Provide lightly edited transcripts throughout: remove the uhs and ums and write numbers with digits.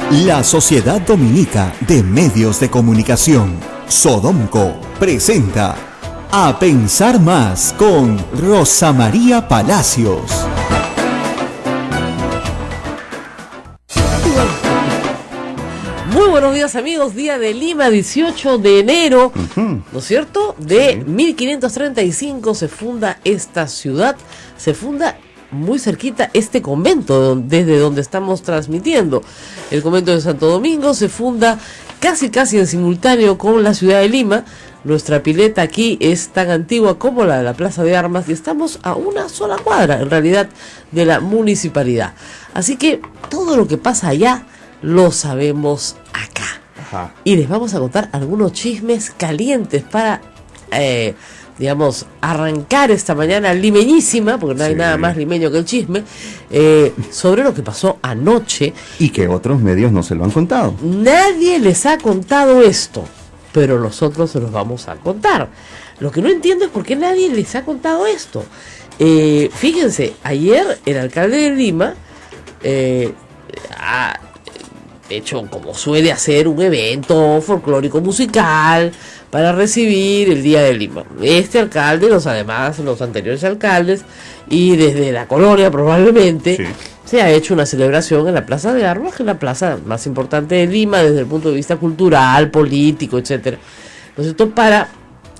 La Sociedad Dominica de Medios de Comunicación, Sodomco, presenta A Pensar Más con Rosa María Palacios. Muy buenos días, amigos, día de Lima, 18 de enero, ¿no es cierto? De 1535 se funda esta ciudad, se funda muy cerquita este convento desde donde estamos transmitiendo. El convento de Santo Domingo se funda casi en simultáneo con la ciudad de Lima. Nuestra pileta aquí es tan antigua como la de la Plaza de Armas y estamos a una sola cuadra, en realidad, de la municipalidad. Así que todo lo que pasa allá lo sabemos acá. Ajá. Y les vamos a contar algunos chismes calientes para, digamos, arrancar esta mañana limeñísima, porque no hay nada más limeño que el chisme, sobre lo que pasó anoche. Y que otros medios no se lo han contado. Nadie les ha contado esto, pero nosotros se los vamos a contar. Lo que no entiendo es por qué nadie les ha contado esto. Fíjense, ayer el alcalde de Lima ha hecho, como suele hacer, un evento folclórico musical para recibir el Día de Lima. Este alcalde, los anteriores alcaldes, y desde la colonia probablemente, se ha hecho una celebración en la Plaza de Armas, que es la plaza más importante de Lima desde el punto de vista cultural, político, etcétera. Entonces, para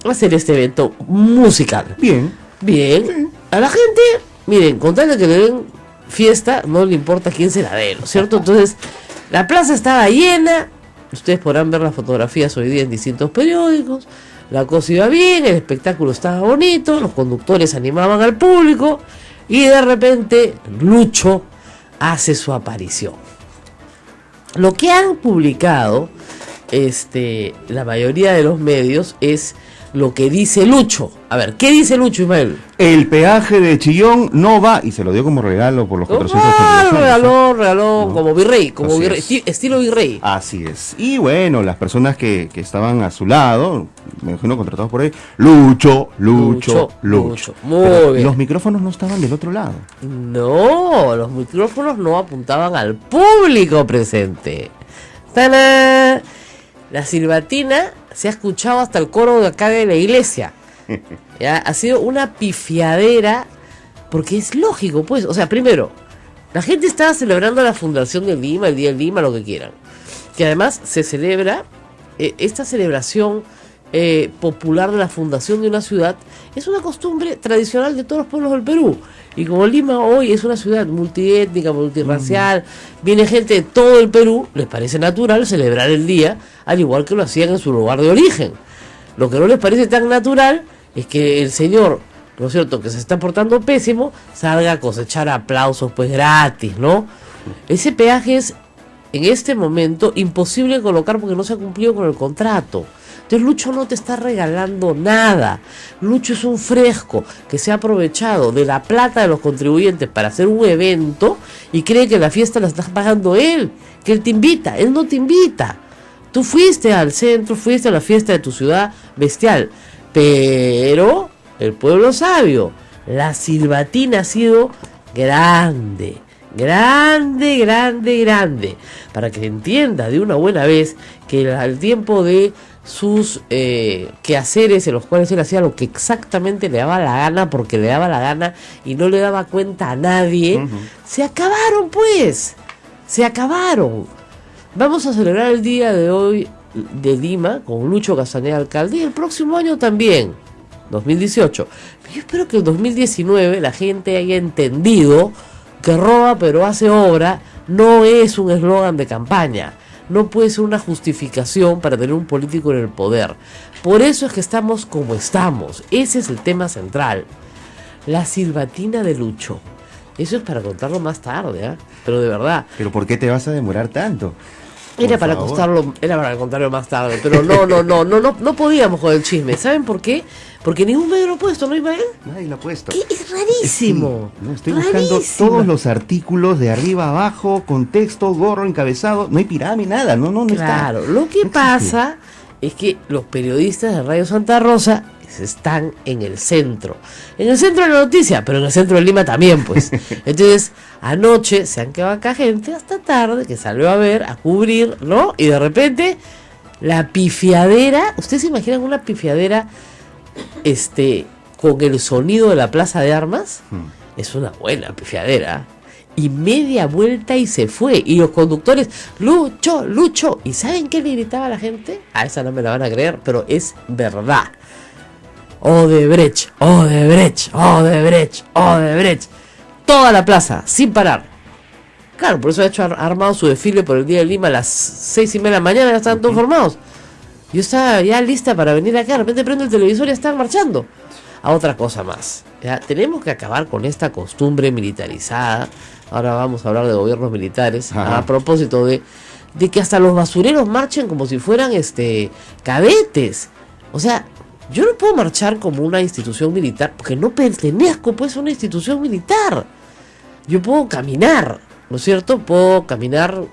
hacer este evento musical. Bien. Sí. A la gente, miren, con tal de que le den fiesta, no le importa quién se la dé, ¿no es cierto? Entonces, la plaza estaba llena. Ustedes podrán ver las fotografías hoy día en distintos periódicos. La cosa iba bien, el espectáculo estaba bonito, los conductores animaban al público y de repente Lucho hace su aparición. Lo que han publicado la mayoría de los medios es lo que dice Lucho. A ver, ¿qué dice Lucho, Ismael? El peaje de Chillón no va, y se lo dio como regalo por los 400 regaló, ¿no? Como virrey, estilo virrey. Así es. Y bueno, las personas que estaban a su lado, me imagino contratados por ahí, Lucho. Muy bien. Los micrófonos no estaban del otro lado. No, los micrófonos no apuntaban al público presente. ¡Tana! La silbatina se ha escuchado hasta el coro de acá de la iglesia. ¿Ya? Ha sido una pifiadera, porque es lógico, pues. O sea, primero, la gente estaba celebrando la fundación de Lima, el Día de Lima, lo que quieran. Que además se celebra, esta celebración popular de la fundación de una ciudad, es una costumbre tradicional de todos los pueblos del Perú. Y como Lima hoy es una ciudad multiétnica, multirracial, viene gente de todo el Perú, les parece natural celebrar el día, al igual que lo hacían en su lugar de origen. Lo que no les parece tan natural es que el señor, ¿no es cierto?, que se está portando pésimo, salga a cosechar aplausos pues gratis, ¿no? Ese peaje es, en este momento, imposible de colocar porque no se ha cumplido con el contrato. Entonces Lucho no te está regalando nada. Lucho es un fresco que se ha aprovechado de la plata de los contribuyentes para hacer un evento y cree que la fiesta la está pagando él, que él te invita. Él no te invita. Tú fuiste al centro, fuiste a la fiesta de tu ciudad bestial, pero el pueblo sabio, la silbatina ha sido grande. Para que entienda de una buena vez que al tiempo de sus quehaceres en los cuales él hacía lo que exactamente le daba la gana, porque le daba la gana y no le daba cuenta a nadie, se acabaron. Vamos a celebrar el día de hoy de Lima con Lucho Castañeda, alcalde, y el próximo año también, 2018. Yo espero que en 2019 la gente haya entendido que roba pero hace obra no es un eslogan de campaña. No puede ser una justificación para tener un político en el poder. Por eso es que estamos como estamos. Ese es el tema central. La silbatina de Lucho. Eso es para contarlo más tarde, ¿eh? Pero de verdad. ¿Pero por qué te vas a demorar tanto? Era para contarlo más tarde, pero no podíamos con el chisme. ¿Saben por qué? Porque ningún medio lo ha puesto, ¿no, Ismael? Nadie lo ha puesto. Es rarísimo. Sí, no, estoy buscando todos los artículos de arriba a abajo, con texto, gorro, encabezado. No hay pirámide, nada, no está. Claro, lo que pasa es que los periodistas de Radio Santa Rosa pues están en el centro de la noticia, pero en el centro de Lima también, pues. Entonces, anoche se han quedado acá gente hasta tarde que salió a ver, a cubrir, ¿no? Y de repente, la pifiadera, ¿ustedes se imaginan una pifiadera con el sonido de la Plaza de Armas? Es una buena pifiadera. Y media vuelta y se fue. Y los conductores, Lucho, Lucho. ¿Y saben qué le gritaba a la gente? A esa no me la van a creer, pero es verdad. Odebrecht, Odebrecht, Odebrecht, Odebrecht. Toda la plaza, sin parar. Claro, por eso ha armado su desfile por el Día de Lima a las 6:30 de la mañana. Ya estaban todos formados. Yo estaba ya lista para venir acá. De repente prendo el televisor y ya están marchando. A otra cosa más. ¿Ya? Tenemos que acabar con esta costumbre militarizada. Ahora vamos a hablar de gobiernos militares. Ajá. A propósito de que hasta los basureros marchen como si fueran cadetes. O sea, yo no puedo marchar como una institución militar porque no pertenezco pues a una institución militar. Yo puedo caminar, ¿no es cierto? Puedo caminar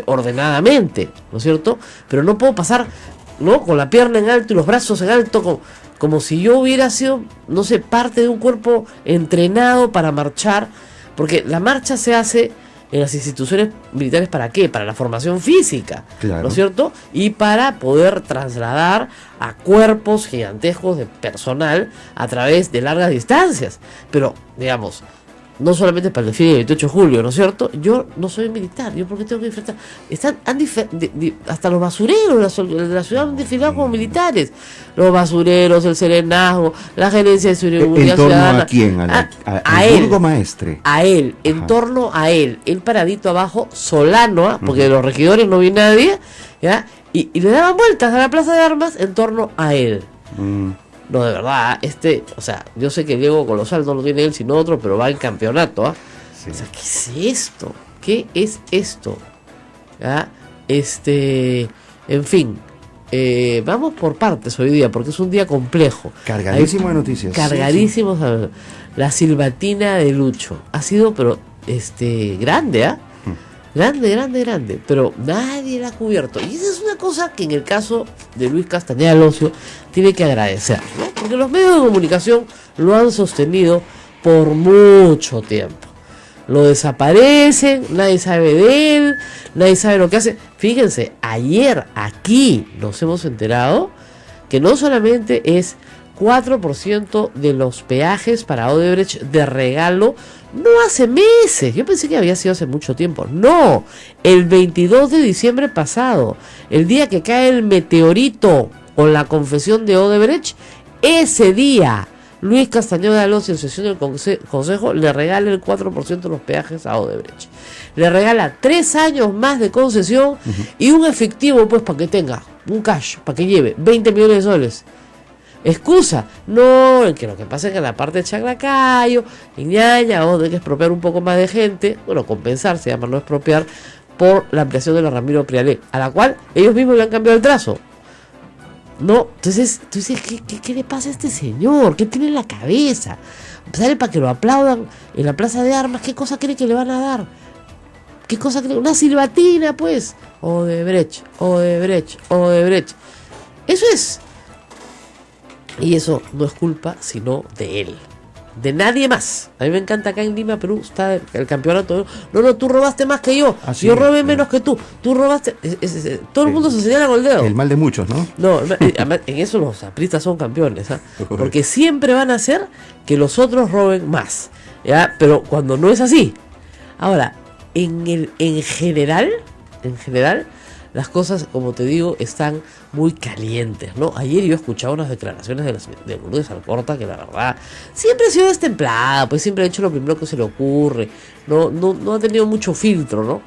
ordenadamente, ¿no es cierto? Pero no puedo pasar, ¿no?, con la pierna en alto y los brazos en alto como si yo hubiera sido, no sé, parte de un cuerpo entrenado para marchar. Porque la marcha se hace en las instituciones militares, ¿para qué? Para la formación física, claro, ¿no es cierto? Y para poder trasladar a cuerpos gigantescos de personal a través de largas distancias. Pero, digamos, no solamente para el desfile del 28 de julio, ¿no es cierto? Yo no soy militar, ¿yo por qué tengo que enfrentar? Hasta los basureros de la ciudad han desfilado como militares. Los basureros, el serenazgo, la gerencia de seguridad ciudadana. ¿En torno a quién? A él, burgomaestre. A él, en Ajá. torno a él. Él paradito abajo, solano, porque de los regidores no vi nadie, ¿ya? Y le daban vueltas a la Plaza de Armas en torno a él. No, de verdad, o sea, yo sé que Diego Colosal no lo tiene él sino otro, pero va en campeonato, ¿ah? Sí. O sea, ¿qué es esto? ¿Qué es esto? ¿Ya? En fin, vamos por partes hoy día, porque es un día complejo. Cargadísimo de noticias. Cargadísimos. Sí. La silbatina de Lucho. Ha sido, pero, grande, ¿ah? Grande, pero nadie la ha cubierto. Y esa es una cosa que en el caso de Luis Castañeda Alonso tiene que agradecer, ¿no? Porque los medios de comunicación lo han sostenido por mucho tiempo. Lo desaparecen, nadie sabe de él, nadie sabe lo que hace. Fíjense, ayer aquí nos hemos enterado que no solamente es 4% de los peajes para Odebrecht de regalo, no hace meses, yo pensé que había sido hace mucho tiempo, no, el 22 de diciembre pasado, el día que cae el meteorito con la confesión de Odebrecht, ese día Luis Castañeda Alonso en sesión del Consejo le regala el 4% de los peajes a Odebrecht, le regala 3 años más de concesión y un efectivo pues para que tenga, un cash, para que lleve 20 millones de soles. Excusa, no, que lo que pasa es que en la parte de Chaclacayo, en Ñaña, donde hay que expropiar un poco más de gente, bueno, compensar, se llama no expropiar, por la ampliación de la Ramiro Prialé, a la cual ellos mismos le han cambiado el trazo. No, entonces, tú dices, ¿qué le pasa a este señor? ¿Qué tiene en la cabeza? Sale para que lo aplaudan en la Plaza de Armas, ¿qué cosa cree que le van a dar? ¿Qué cosa cree? Una silbatina, pues. Odebrecht. Eso es. Y eso no es culpa sino de él, de nadie más. A mí me encanta acá en Lima, Perú, está el campeonato. No, tú robaste más que yo. Sí, yo robé menos que tú. Tú robaste. Todo el mundo se señala con el dedo. El mal de muchos, ¿no? No, en eso los apristas son campeones, ¿eh? Porque siempre van a hacer que los otros roben más, ¿ya? Pero cuando no es así. Ahora, en general, las cosas, como te digo, están muy calientes, ¿no? Ayer yo escuchaba unas declaraciones de Lourdes Alcorta que la verdad siempre ha sido destemplada, pues siempre ha hecho lo primero que se le ocurre, no ha tenido mucho filtro, ¿no?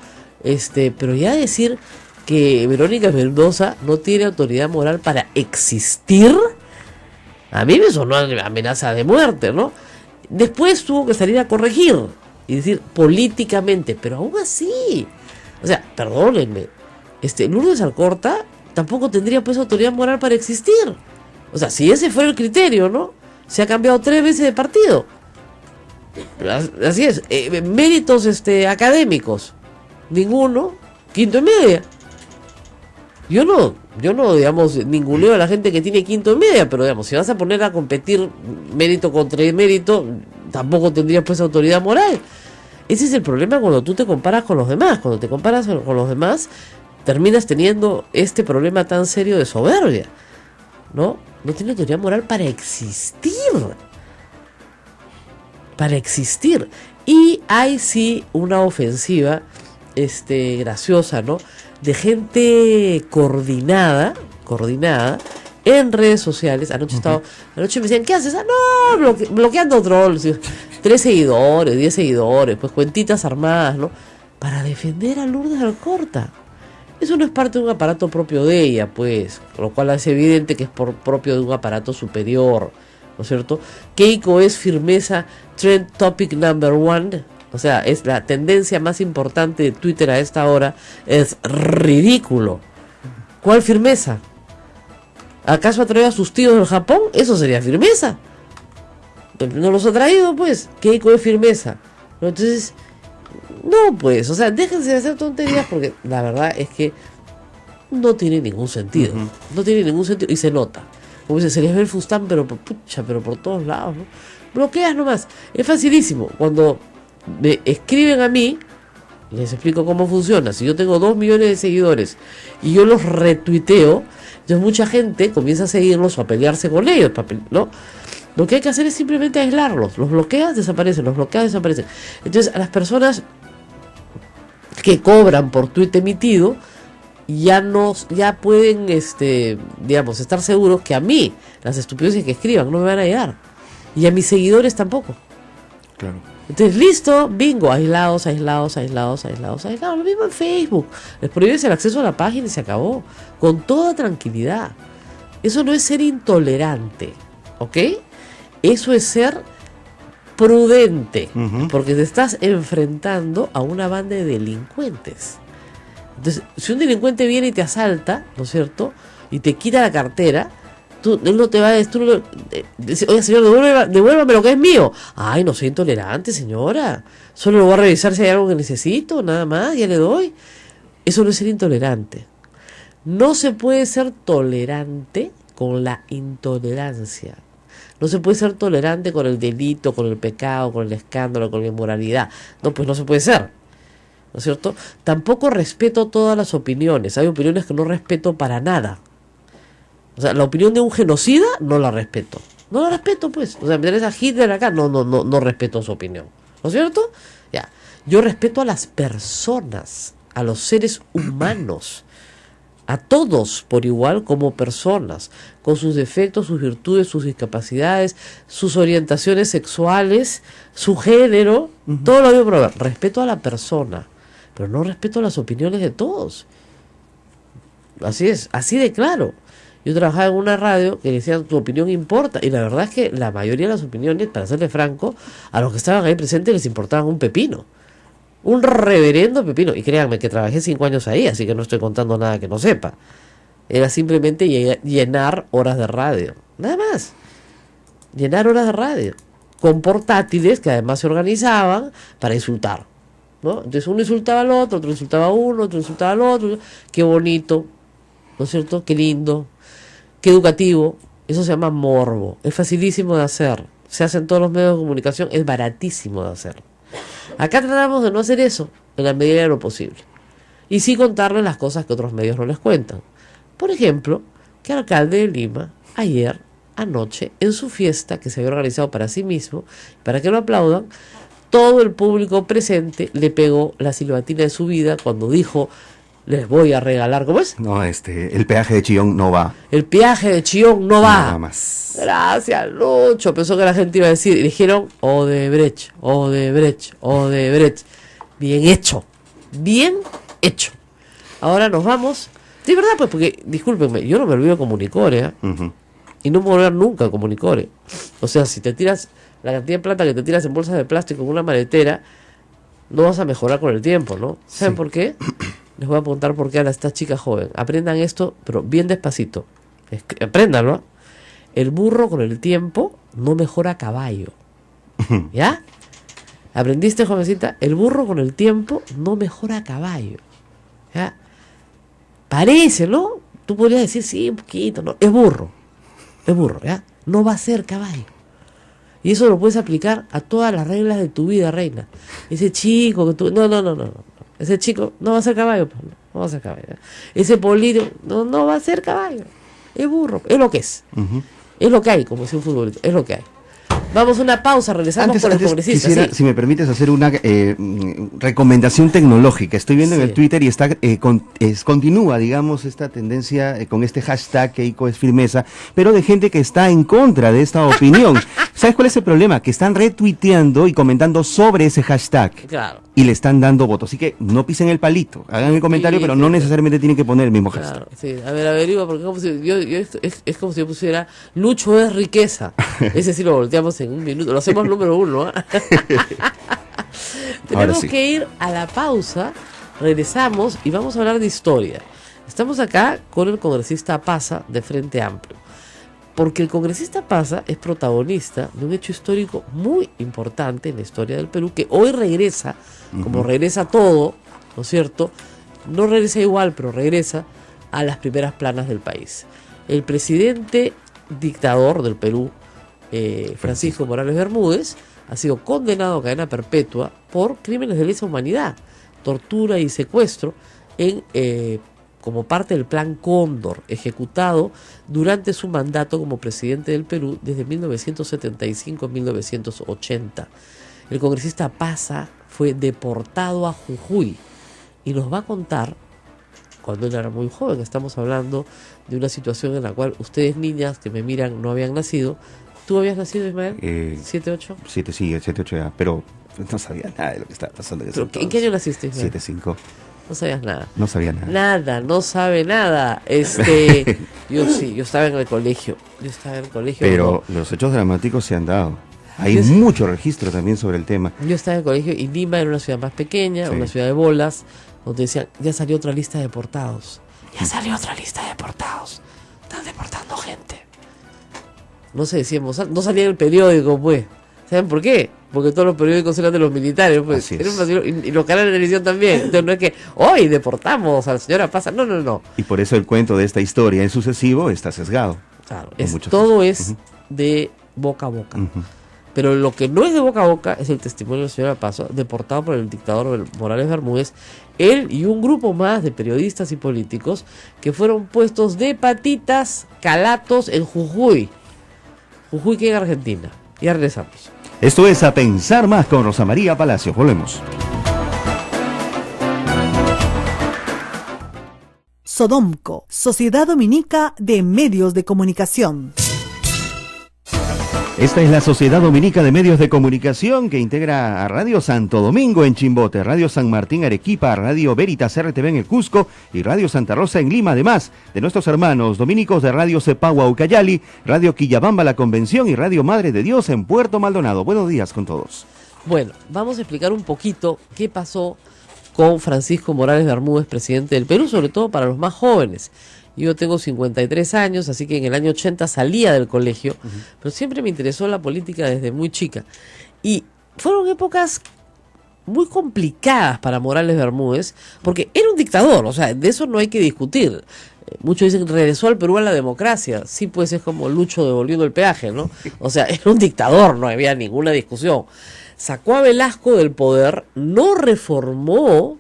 Pero ya decir que Verónica Mendoza no tiene autoridad moral para existir, a mí me sonó amenaza de muerte, ¿no? Después tuvo que salir a corregir y decir políticamente, pero aún así, o sea, perdónenme, Lourdes Alcorta tampoco tendría pues autoridad moral para existir. O sea, si ese fue el criterio, ¿no? Se ha cambiado 3 veces de partido. Así es. Méritos académicos, ninguno. Quinto y media. Yo no Yo no, digamos, ninguneo a la gente que tiene quinto en media, pero digamos, si vas a poner a competir mérito contra mérito, tampoco tendrías pues autoridad moral. Ese es el problema cuando tú te comparas con los demás. Cuando te comparas con los demás, terminas teniendo este problema tan serio de soberbia, ¿no? No tiene autoridad moral para existir. Para existir. Y hay sí una ofensiva graciosa, ¿no? De gente coordinada en redes sociales. Anoche me decían, ¿qué haces? No, bloqueando trolls. 3 seguidores, 10 seguidores, pues cuentitas armadas, ¿no? Para defender a Lourdes Alcorta. Eso no es parte de un aparato propio de ella, pues, lo cual es evidente que es propio de un aparato superior, ¿no es cierto? Keiko es firmeza trend topic number 1, o sea, es la tendencia más importante de Twitter a esta hora. Es ridículo. ¿Cuál firmeza? ¿Acaso ha traído a sus tíos del Japón? Eso sería firmeza. No los ha traído, pues. Keiko es firmeza. Entonces, no, pues, o sea, déjense de hacer tonterías porque la verdad es que no tiene ningún sentido. No tiene ningún sentido y se nota. Como dice, se les ve el fustán, pero por todos lados, ¿no? Bloqueas nomás. Es facilísimo. Cuando me escriben a mí, les explico cómo funciona. Si yo tengo 2 millones de seguidores y yo los retuiteo, entonces mucha gente comienza a seguirlos o a pelearse con ellos, ¿no? Lo que hay que hacer es simplemente aislarlos. Los bloqueas, desaparecen. Los bloqueas, desaparecen. Entonces, a las personas que cobran por tuit emitido, ya pueden, digamos, estar seguros que a mí, las estupideces que escriban no me van a llegar. Y a mis seguidores tampoco. Claro. Entonces, listo, bingo, aislados. Lo mismo en Facebook. Les prohíbes el acceso a la página y se acabó. Con toda tranquilidad. Eso no es ser intolerante, ¿ok? Eso es ser prudente, porque te estás enfrentando a una banda de delincuentes. Entonces, si un delincuente viene y te asalta, ¿no es cierto? Y te quita la cartera, él no te va a decir, oye señor, devuélvame lo que es mío. Ay, no soy intolerante, señora. Solo lo voy a revisar si hay algo que necesito, nada más, ya le doy. Eso no es ser intolerante. No se puede ser tolerante con la intolerancia. No se puede ser tolerante con el delito, con el pecado, con el escándalo, con la inmoralidad. No, pues no se puede ser. ¿No es cierto? Tampoco respeto todas las opiniones. Hay opiniones que no respeto para nada. O sea, la opinión de un genocida no la respeto. No la respeto, pues. O sea, me tenés a Hitler acá, no respeto su opinión. ¿No es cierto? Ya. Yo respeto a las personas, a los seres humanos. A todos por igual como personas, con sus defectos, sus virtudes, sus discapacidades, sus orientaciones sexuales, su género, todo lo mismo. Pero respeto a la persona, pero no respeto las opiniones de todos. Así es, así de claro. Yo trabajaba en una radio que decían tu opinión importa, y la verdad es que la mayoría de las opiniones, para serle franco, a los que estaban ahí presentes les importaban un pepino. Un reverendo pepino. Y créanme que trabajé 5 años ahí, así que no estoy contando nada que no sepa. Era simplemente llenar horas de radio. Nada más. Llenar horas de radio. Con portátiles que además se organizaban para insultar, ¿no? Entonces uno insultaba al otro insultaba a uno, otro insultaba al otro. Qué bonito, ¿no es cierto? Qué lindo, qué educativo. Eso se llama morbo. Es facilísimo de hacer. Se hace en todos los medios de comunicación. Es baratísimo de hacer. Acá tratamos de no hacer eso en la medida de lo posible. Y sí contarles las cosas que otros medios no les cuentan. Por ejemplo, que el alcalde de Lima, anoche, en su fiesta que se había organizado para sí mismo, para que lo aplaudan, todo el público presente le pegó la silbatina de su vida cuando dijo, les voy a regalar, ¿cómo es? No, el peaje de Chillón no va. El peaje de Chillón no va. Nada más. Gracias, Lucho. Pensó que la gente iba a decir. Y dijeron, Odebrecht. Bien hecho. Bien hecho. Ahora nos vamos. De verdad, pues, porque, discúlpenme, yo no me olvido de Comunicore, y no me voy a volver nunca a Comunicore. O sea, si te tiras la cantidad de plata que te tiras en bolsas de plástico en una maletera, no vas a mejorar con el tiempo, ¿no? ¿Saben por qué? Les voy a preguntar por qué a esta chica joven. Aprendan esto, pero bien despacito. Apréndanlo. El burro con el tiempo no mejora a caballo. ¿Ya? ¿Aprendiste, jovencita? El burro con el tiempo no mejora a caballo. ¿Ya? Parece, ¿no? tú podrías decir, sí, un poquito, no, es burro, ¿ya? No va a ser caballo. Y eso lo puedes aplicar a todas las reglas de tu vida, reina. Ese chico que tú... No. Ese chico no va a ser caballo, pues, no va a ser caballo. ¿Ya? Ese político no va a ser caballo. Es burro, es lo que es. Es lo que hay, como decía un futbolista, es lo que hay. Vamos a una pausa, regresamos con los congresistas. Quisiera, si me permites, hacer una recomendación tecnológica. Estoy viendo en el Twitter y está continúa, digamos, esta tendencia con este hashtag Keiko es firmeza, pero de gente que está en contra de esta opinión. ¿Sabes cuál es el problema? Que están retuiteando y comentando sobre ese hashtag. Claro. Y le están dando votos. Así que no pisen el palito. Hagan el comentario, pero no necesariamente tienen que poner el mismo hashtag. Sí. A ver, averigua, porque es como si yo pusiera Lucho es riqueza. Ese sí lo volteamos en un minuto. Lo hacemos número 1. Tenemos que ir a la pausa. Regresamos y vamos a hablar de historia. Estamos acá con el congresista Paza de Frente Amplio. Porque el congresista Paza es protagonista de un hecho histórico muy importante en la historia del Perú, que hoy regresa, como regresa todo, ¿no es cierto? No regresa igual, pero regresa a las primeras planas del país. El presidente dictador del Perú, Francisco Morales Bermúdez, ha sido condenado a cadena perpetua por crímenes de lesa humanidad, tortura y secuestro como parte del Plan Cóndor, ejecutado durante su mandato como presidente del Perú desde 1975 a 1980. El congresista Paza fue deportado a Jujuy y nos va a contar, cuando él era muy joven, estamos hablando de una situación en la cual ustedes, niñas que me miran, no habían nacido. ¿Tú habías nacido, Ismael? ¿7-8? 7-8 ya, pero no sabía nada de lo que estaba pasando. ¿En qué año naciste, Ismael? 7-5. No sabías nada. No sabía nada. Nada, no sabe nada. Yo estaba en el colegio. Pero los hechos dramáticos se han dado. Hay mucho registro también sobre el tema. Yo estaba en el colegio y Lima era una ciudad más pequeña, una ciudad de bolas, donde decían, ya salió otra lista de deportados. Están deportando gente. No se decía, no salía en el periódico, pues. ¿Saben por qué? Porque todos los periódicos eran de los militares, pues. Y los canales de televisión también. Entonces no es que hoy deportamos a la señora Paza. No. Y por eso el cuento de esta historia en sucesivo está sesgado. Claro, todo es de boca a boca. Pero lo que no es de boca a boca es el testimonio de la señora Paza, deportado por el dictador Morales Bermúdez, él y un grupo más de periodistas y políticos que fueron puestos de patitas, calatos en Jujuy. Jujuy, que en Argentina. Ya regresamos. Esto es A Pensar Más con Rosa María Palacios. Volvemos. Sodomco, Sociedad Dominica de Medios de Comunicación. Esta es la Sociedad Dominica de Medios de Comunicación que integra a Radio Santo Domingo en Chimbote, Radio San Martín Arequipa, Radio Veritas RTV en el Cusco y Radio Santa Rosa en Lima, además de nuestros hermanos dominicos de Radio Cepagua Ucayali, Radio Quillabamba La Convención y Radio Madre de Dios en Puerto Maldonado. Buenos días con todos. Bueno, vamos a explicar un poquito qué pasó con Francisco Morales Bermúdez, presidente del Perú, sobre todo para los más jóvenes. Yo tengo 53 años, así que en el año 80 salía del colegio, pero siempre me interesó la política desde muy chica. Y fueron épocas muy complicadas para Morales Bermúdez, porque era un dictador, o sea, de eso no hay que discutir. Muchos dicen que regresó al Perú a la democracia. Sí, pues es como Lucho devolviendo el peaje, ¿no? O sea, era un dictador, no había ninguna discusión. Sacó a Velasco del poder, no reformó,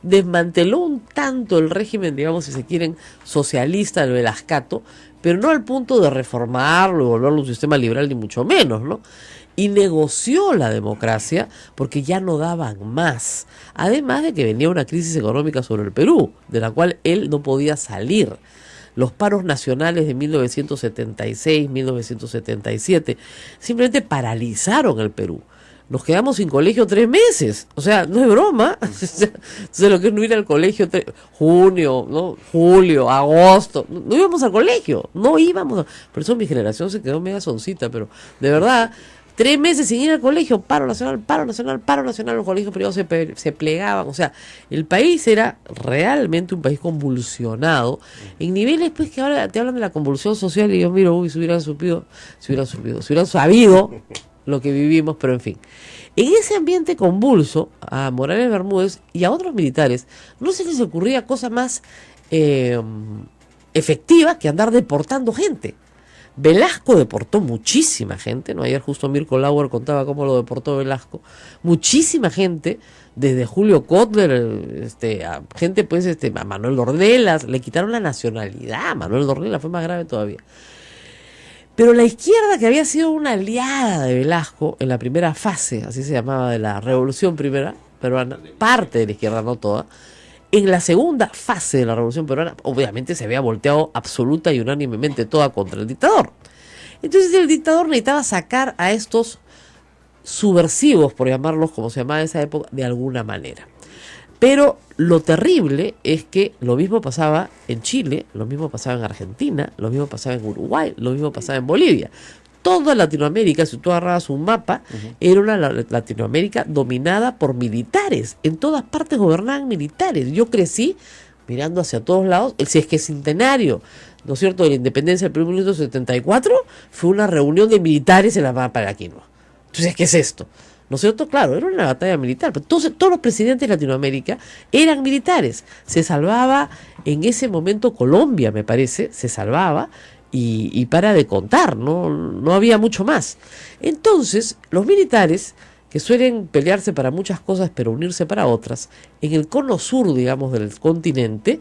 desmanteló un tanto el régimen, digamos, si se quieren, socialista del Velascato, pero no al punto de reformarlo y volverlo un sistema liberal, ni mucho menos, ¿no? Y negoció la democracia porque ya no daban más. Además de que venía una crisis económica sobre el Perú, de la cual él no podía salir. Los paros nacionales de 1976, 1977, simplemente paralizaron el Perú. Nos quedamos sin colegio 3 meses. O sea, no es broma. Entonces, lo que es no ir al colegio, junio, ¿no? Julio, agosto. No íbamos al colegio. Por eso mi generación se quedó media soncita, pero de verdad, 3 meses sin ir al colegio. Paro nacional. Los colegios privados se plegaban. O sea, el país era realmente un país convulsionado. En niveles, pues, que ahora te hablan de la convulsión social y yo miro, si hubieran sabido lo que vivimos, pero en fin. En ese ambiente convulso, a Morales Bermúdez y a otros militares, no se les ocurría cosa más efectiva que andar deportando gente. Velasco deportó muchísima gente, ¿no? Ayer justo Mirko Lauer contaba cómo lo deportó Velasco. Muchísima gente, desde Julio Kotler, a gente pues, a Manuel Dornelas, le quitaron la nacionalidad, a Manuel Dornelas fue más grave todavía. Pero la izquierda, que había sido una aliada de Velasco en la primera fase, así se llamaba, de la Revolución Primera Peruana, parte de la izquierda, no toda, en la segunda fase de la Revolución Peruana, obviamente se había volteado absoluta y unánimemente toda contra el dictador. Entonces el dictador necesitaba sacar a estos subversivos, por llamarlos como se llamaba en esa época, de alguna manera. Pero lo terrible es que lo mismo pasaba en Chile, lo mismo pasaba en Argentina, lo mismo pasaba en Uruguay, lo mismo pasaba en Bolivia. Toda Latinoamérica, si tú agarrabas un mapa, era una Latinoamérica dominada por militares. En todas partes gobernaban militares. Yo crecí mirando hacia todos lados. Si es que el centenario, ¿no es cierto?, de la independencia del Perú en 1974, fue una reunión de militares en la Pampa de Aquino. Entonces, ¿qué es esto? ¿No es cierto? Claro, era una batalla militar. Pero todos los presidentes de Latinoamérica eran militares. Se salvaba en ese momento Colombia, me parece, se salvaba. Y para de contar, no había mucho más. Entonces, los militares, que suelen pelearse para muchas cosas, pero unirse para otras, en el cono sur, digamos, del continente,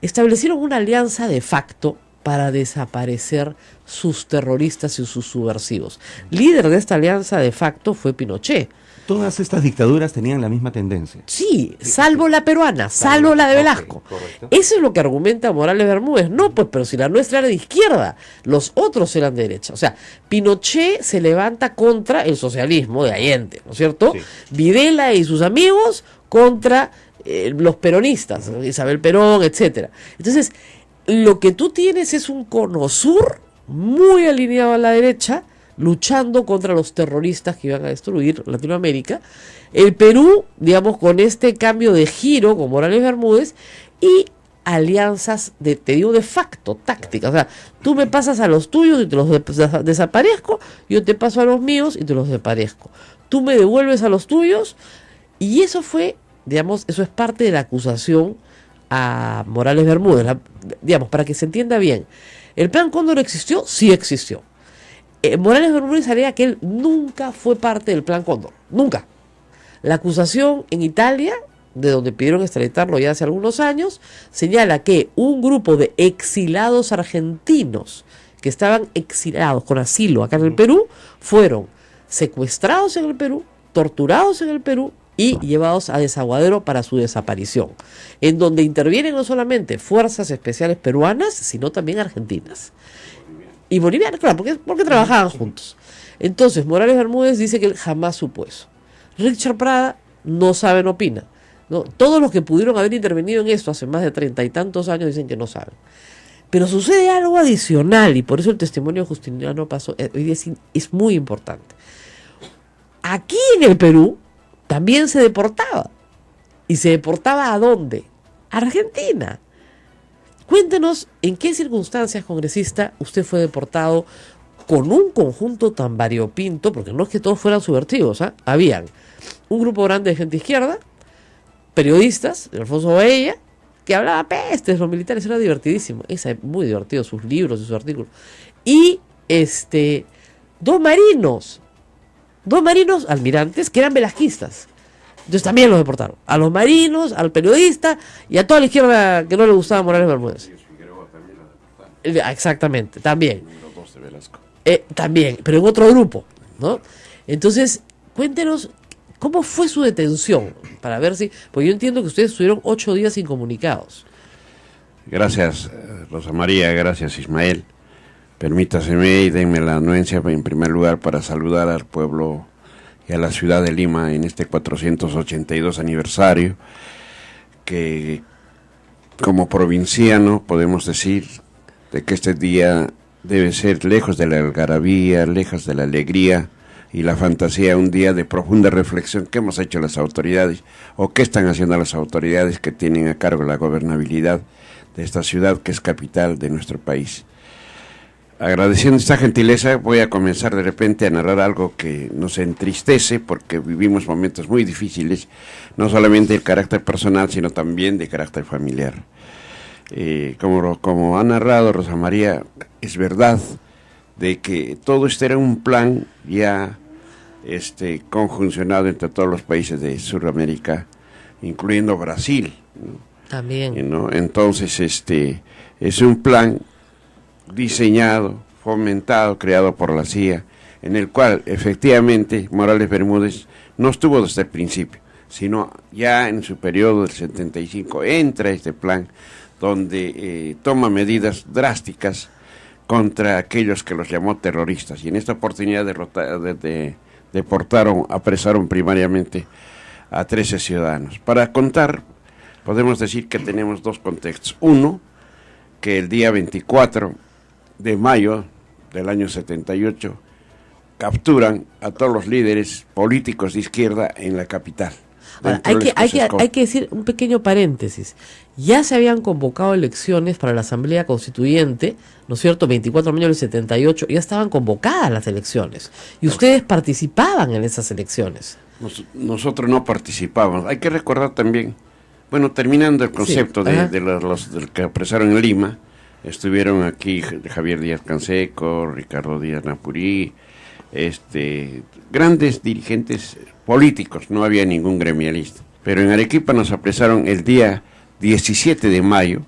establecieron una alianza de facto para desaparecer sus terroristas y sus subversivos. Líder de esta alianza de facto fue Pinochet. Todas estas dictaduras tenían la misma tendencia. Sí, salvo la peruana, salvo la de Velasco. Okay, eso es lo que argumenta Morales Bermúdez. No, pues, pero si la nuestra era de izquierda, los otros eran de derecha. O sea, Pinochet se levanta contra el socialismo de Allende, ¿no es cierto? Sí. Videla y sus amigos contra los peronistas, Isabel Perón, etcétera. Entonces, lo que tú tienes es un cono sur muy alineado a la derecha, luchando contra los terroristas que iban a destruir Latinoamérica. El Perú, digamos, con este cambio de giro con Morales Bermúdez y alianzas te digo, de facto, tácticas. O sea, tú me pasas a los tuyos y te los desaparezco, yo te paso a los míos y te los desaparezco. Tú me devuelves a los tuyos, y eso fue, digamos, eso es parte de la acusación a Morales Bermúdez. Digamos, para que se entienda bien, ¿el Plan Cóndor existió? Sí existió. Morales Bermúdez alega que él nunca fue parte del Plan Cóndor, nunca. La acusación en Italia, de donde pidieron extraditarlo ya hace algunos años, señala que un grupo de exilados argentinos que estaban exilados con asilo acá en el Perú, fueron secuestrados en el Perú, torturados en el Perú y llevados a Desaguadero para su desaparición, en donde intervienen no solamente fuerzas especiales peruanas, sino también argentinas. Y bolivianos, claro, porque trabajaban juntos. Entonces, Morales Bermúdez dice que él jamás supo eso. Richard Prada no sabe, no opina, ¿no? Todos los que pudieron haber intervenido en esto hace más de 30 y tantos años dicen que no saben. Pero sucede algo adicional, y por eso el testimonio justiniano pasó, hoy día es muy importante. Aquí en el Perú también se deportaba. ¿Y se deportaba a dónde? A Argentina. Cuéntenos en qué circunstancias, congresista, usted fue deportado con un conjunto tan variopinto, porque no es que todos fueran subversivos, ¿eh? Habían un grupo grande de gente izquierda, periodistas, Alfonso Baella, que hablaba pestes, los militares, era divertidísimo, es muy divertido, sus libros y sus artículos, y dos marinos almirantes que eran velasquistas. Entonces también los deportaron. A los marinos, al periodista y a toda la izquierda que no le gustaba Morales Bermúdez. Exactamente, también. También, pero en otro grupo, ¿no? Entonces, cuéntenos cómo fue su detención, para ver si... Porque yo entiendo que ustedes estuvieron 8 días incomunicados. Gracias, Rosa María, gracias, Ismael. Permítaseme y denme la anuencia en primer lugar para saludar al pueblo y a la ciudad de Lima en este 482 aniversario, que como provinciano podemos decir de que este día debe ser lejos de la algarabía, lejos de la alegría y la fantasía, un día de profunda reflexión. ¿Qué hemos hecho las autoridades o qué están haciendo las autoridades que tienen a cargo la gobernabilidad de esta ciudad que es capital de nuestro país? Agradeciendo esta gentileza, voy a comenzar de repente a narrar algo que nos entristece porque vivimos momentos muy difíciles, no solamente de carácter personal, sino también de carácter familiar. como ha narrado Rosa María, es verdad de que todo esto era un plan ya conjuncionado entre todos los países de Sudamérica, incluyendo Brasil, ¿no? También. ¿No? Entonces, es un plan diseñado, fomentado, creado por la CIA, en el cual efectivamente Morales Bermúdez no estuvo desde el principio, sino ya en su periodo del 75 entra este plan donde toma medidas drásticas contra aquellos que los llamó terroristas, y en esta oportunidad deportaron, apresaron primariamente a 13 ciudadanos. Para contar, podemos decir que tenemos dos contextos. Uno, que el día 24 de mayo del año 78 capturan a todos los líderes políticos de izquierda en la capital. Ahora, hay que decir un pequeño paréntesis. Ya se habían convocado elecciones para la Asamblea Constituyente, ¿no es cierto? 24 de mayo del 78, ya estaban convocadas las elecciones. Y ustedes participaban en esas elecciones. Nosotros no participábamos. Hay que recordar también, bueno, terminando el concepto sí, de los que apresaron en Lima, estuvieron aquí Javier Díaz Canseco, Ricardo Díaz Napurí, grandes dirigentes políticos, no había ningún gremialista. Pero en Arequipa nos apresaron el día 17 de mayo,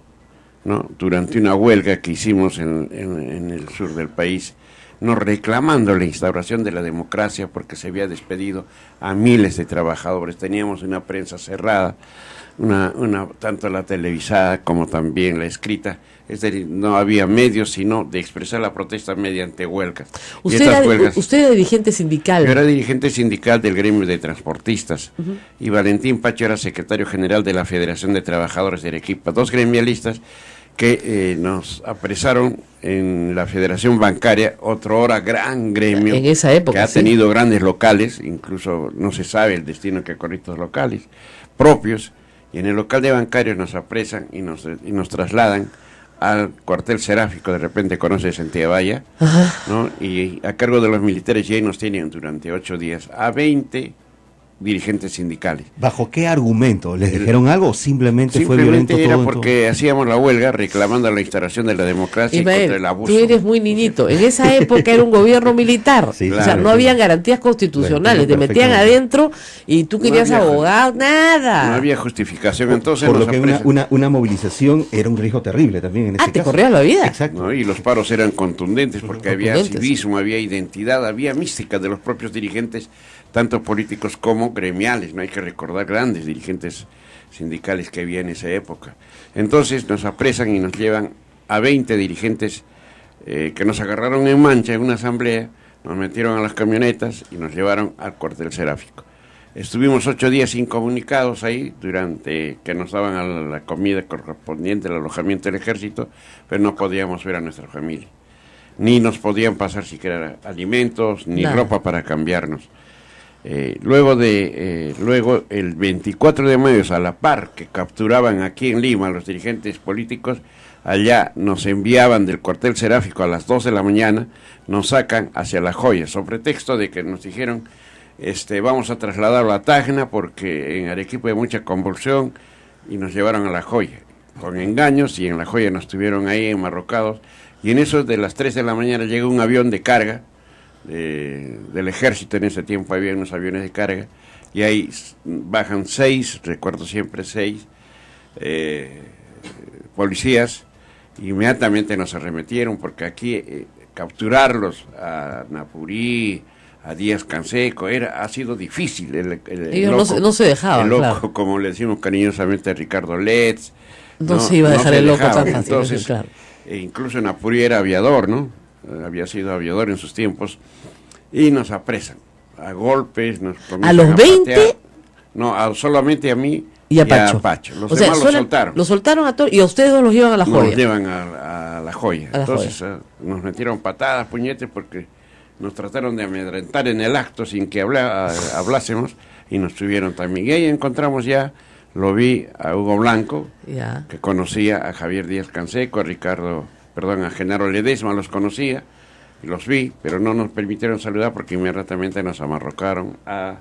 ¿no? Durante una huelga que hicimos en el sur del país, nos reclamando la instauración de la democracia porque se había despedido a miles de trabajadores. Teníamos una prensa cerrada, tanto la televisada como también la escrita, es decir, no había medios sino de expresar la protesta mediante huelgas. Usted era dirigente sindical. Yo era dirigente sindical del gremio de transportistas, y Valentín Pacho era secretario general de la Federación de Trabajadores de Arequipa, dos gremialistas que nos apresaron en la Federación Bancaria, otrora gran gremio en esa época, que ha tenido grandes locales, incluso no se sabe el destino que corrió estos locales propios, y en el local de bancarios nos apresan y nos trasladan al cuartel seráfico, de repente conoce Santibáñez, ¿no? Y a cargo de los militares ya nos tienen durante 8 días a 20 dirigentes sindicales. ¿Bajo qué argumento? ¿Les dijeron algo o simplemente fue violento todo? Era porque hacíamos la huelga reclamando la instauración de la democracia Ismael, y contra el abuso. Tú eres muy niñito. En esa época era un gobierno militar. Sí, claro, o sea, no habían garantías constitucionales. Te metían adentro y tú querías abogado, nada. No había justificación. Entonces por lo que una movilización era un riesgo terrible también en ese caso. Te corrías la vida. Exacto. ¿No? Y los paros eran contundentes porque había civismo, había identidad, había mística de los propios dirigentes, tanto políticos como gremiales. No hay que recordar grandes dirigentes sindicales que había en esa época. Entonces nos apresan y nos llevan a 20 dirigentes que nos agarraron en mancha en una asamblea, nos metieron a las camionetas y nos llevaron al cuartel seráfico. Estuvimos 8 días incomunicados ahí, durante que nos daban la comida correspondiente al alojamiento del ejército, pero no podíamos ver a nuestra familia, ni nos podían pasar siquiera alimentos, ni ropa para cambiarnos. Luego el 24 de mayo, a la par que capturaban aquí en Lima a los dirigentes políticos, allá nos enviaban del cuartel seráfico a las 2 de la mañana, nos sacan hacia La Joya, sobre pretexto de que nos dijeron, vamos a trasladarlo a Tacna porque en Arequipa hay mucha convulsión, y nos llevaron a La Joya, con engaños, y en La Joya nos tuvieron ahí enmarrocados, y en eso de las 3 de la mañana llega un avión de carga, del ejército. En ese tiempo había unos aviones de carga, y ahí bajan 6, recuerdo siempre 6 policías. Inmediatamente nos arremetieron porque aquí capturarlos a Napurí, a Díaz Canseco, ha sido difícil. Ellos loco, no se dejaban, el loco, claro, como le decimos cariñosamente a Ricardo Letts, no se iba a dejar el loco tan fácil. Entonces, claro. Incluso Napurí era aviador, ¿no? Había sido aviador en sus tiempos, y nos apresan a golpes, nos ¿A los 20? Patear. No, solamente a mí y a Pacho. Los demás los soltaron. Los soltaron a todos, y a ustedes los llevan a La Joya. Nos llevan a La Joya. Entonces nos metieron patadas, puñetes, porque nos trataron de amedrentar en el acto sin que hablásemos, y nos tuvieron también. Y ahí encontramos lo vi a Hugo Blanco, que conocía a Javier Díaz Canseco, a Genaro Ledesma, los conocía, y los vi, pero no nos permitieron saludar porque inmediatamente nos amarrocaron a...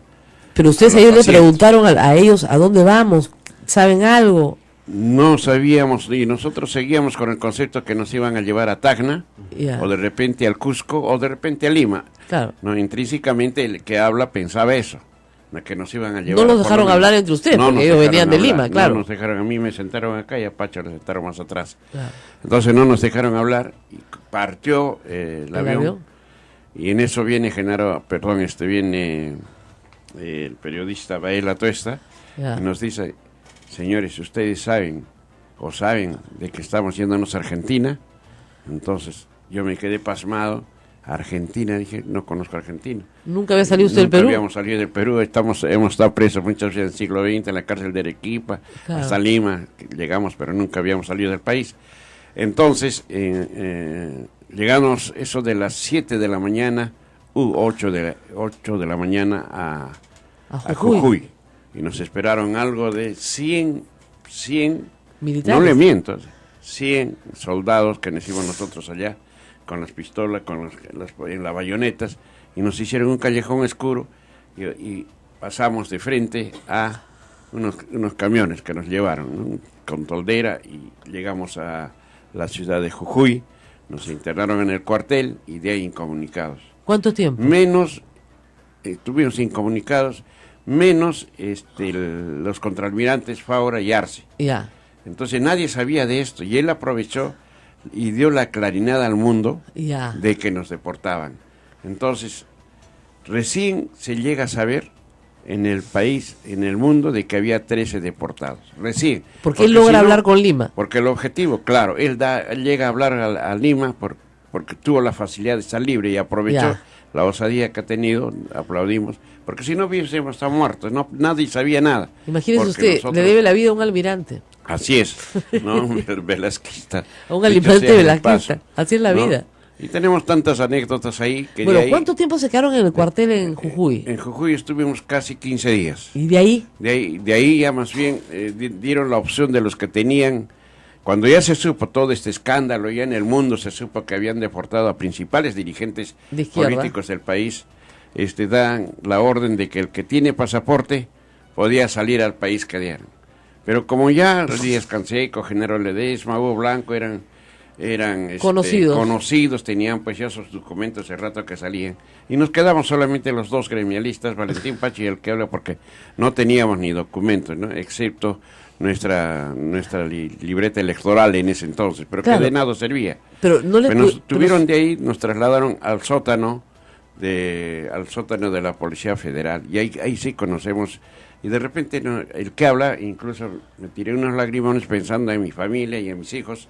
Pero ustedes a ellos le preguntaron a ellos, ¿a dónde vamos? ¿Saben algo? no sabíamos, y nosotros seguíamos con el concepto que nos iban a llevar a Tacna, Ya. o de repente al Cusco, o de repente a Lima. Claro. No, intrínsecamente el que habla pensaba eso, no, que nos iban a llevar. No los por dejaron lo menos. hablar entre ustedes, porque nos ellos dejaron venían de hablar, Lima, claro. No nos dejaron, a mí me sentaron acá y a Pacho le sentaron más atrás. Claro. Entonces no nos dejaron hablar, y partió el avión, y en eso viene viene el periodista Bael Atuesta, Ya. y nos dice, señores, ustedes saben de que estamos yéndonos a Argentina. Entonces yo me quedé pasmado. Argentina, dije, no conozco Argentina. ¿Nunca había salido usted del Nunca Perú? habíamos salido del Perú, hemos estado presos muchas veces en el siglo XX, en la cárcel de Arequipa, Claro. hasta Lima, llegamos, pero nunca habíamos salido del país. Entonces, llegamos eso de las 7 de la mañana, 8 de la mañana a Jujuy. Y nos esperaron algo de 100 Militares. no le miento, 100 soldados que nos íbamos nosotros allá, con las pistolas, en las bayonetas, y nos hicieron un callejón oscuro, y pasamos de frente a unos camiones que nos llevaron, ¿no? Con toldera, y llegamos a la ciudad de Jujuy, nos internaron en el cuartel, y de ahí incomunicados. ¿Cuánto tiempo? Menos, estuvimos incomunicados, menos los contraalmirantes Faura y Arce. Ya. Entonces nadie sabía de esto, y él aprovechó y dio la clarinada al mundo Ya. de que nos deportaban. Entonces, recién se llega a saber en el país, en el mundo, de que había 13 deportados. Recién. Porque él logra hablar con Lima. Porque el objetivo, claro, él llega a hablar a Lima porque tuvo la facilidad de estar libre y aprovechó Ya. la osadía que ha tenido, aplaudimos, porque si no hubiésemos estado muertos, nadie sabía nada. Imagínese Porque usted, nosotros- le debe la vida a un almirante. Así es, ¿no? Velazquista. A un Dicho almirante sea de velazquista. paso, Así es la ¿no? vida. Y tenemos tantas anécdotas ahí que Bueno, de ahí, ¿cuánto tiempo se quedaron en el cuartel en Jujuy? en Jujuy estuvimos casi 15 días. ¿Y de ahí? De ahí ya más bien dieron la opción de los que tenían, cuando ya se supo todo este escándalo, ya en el mundo se supo que habían deportado a principales dirigentes De izquierda. políticos del país, dan la orden de que el que tiene pasaporte podía salir al país que dieran. Pero como ya Díaz Canseco, General Ledesma, Hugo Blanco eran conocidos, tenían pues ya sus documentos de rato que salían, y nos quedamos solamente los dos gremialistas, Valentín Pachi y el que habla, porque no teníamos ni documentos, ¿no? Excepto nuestra libreta electoral en ese entonces, pero Claro. que de nada servía. Pero no les Nos tuvieron de ahí, nos trasladaron al sótano de la Policía Federal, y ahí sí conocemos, y de repente el que habla, incluso me tiré unos lagrimones pensando en mi familia y en mis hijos,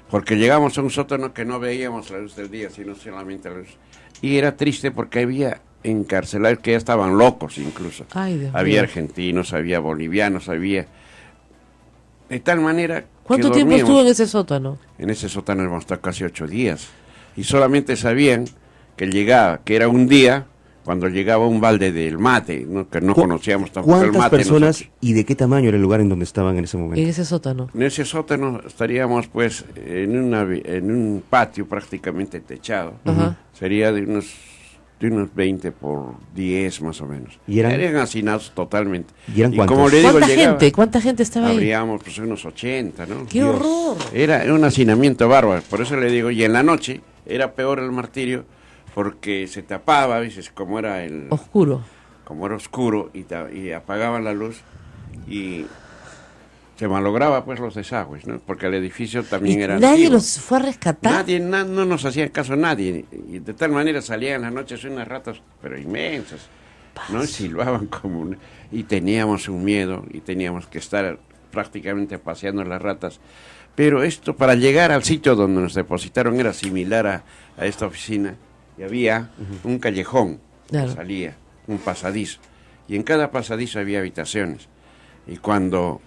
porque llegamos a un sótano que no veíamos la luz del día, sino solamente la luz, y era triste porque había encarcelados que ya estaban locos incluso. Ay, Dios Había mío. argentinos, había bolivianos, había... De tal manera ¿Cuánto que tiempo dormíamos. estuvo en ese sótano? En ese sótano hemos estado casi 8 días. Y solamente sabían que era un día, cuando llegaba un balde del mate, ¿no? Que no conocíamos tampoco el ¿Cuántas mate. personas nosotros. y de qué tamaño era el lugar en donde estaban en ese momento? En ese sótano. En ese sótano estaríamos pues en un patio prácticamente techado. Ajá. Sería de unos 20 por 10 más o menos. ¿Y eran hacinados totalmente. ¿Y eran cuántos? como le digo, ¿Cuánta gente estaba ahí? habríamos pues unos 80, ¿no? ¡Qué horror! Era un hacinamiento bárbaro, por eso le digo, y en la noche era peor el martirio, porque se tapaba, a veces como era Oscuro. oscuro, y apagaban la luz, y se malograba pues los desagües, ¿no? Porque el edificio también ¿Y era nadie antiguo. los fue a rescatar? No nos hacía caso nadie, y de tal manera salían en las noches unas ratas, pero inmensas, ¿no? Silbaban y teníamos un miedo, y teníamos que estar prácticamente paseando las ratas. Pero esto, para llegar al sitio donde nos depositaron, era similar a esta oficina, y había un callejón Claro. que salía, un pasadizo, y en cada pasadizo había habitaciones, y cuando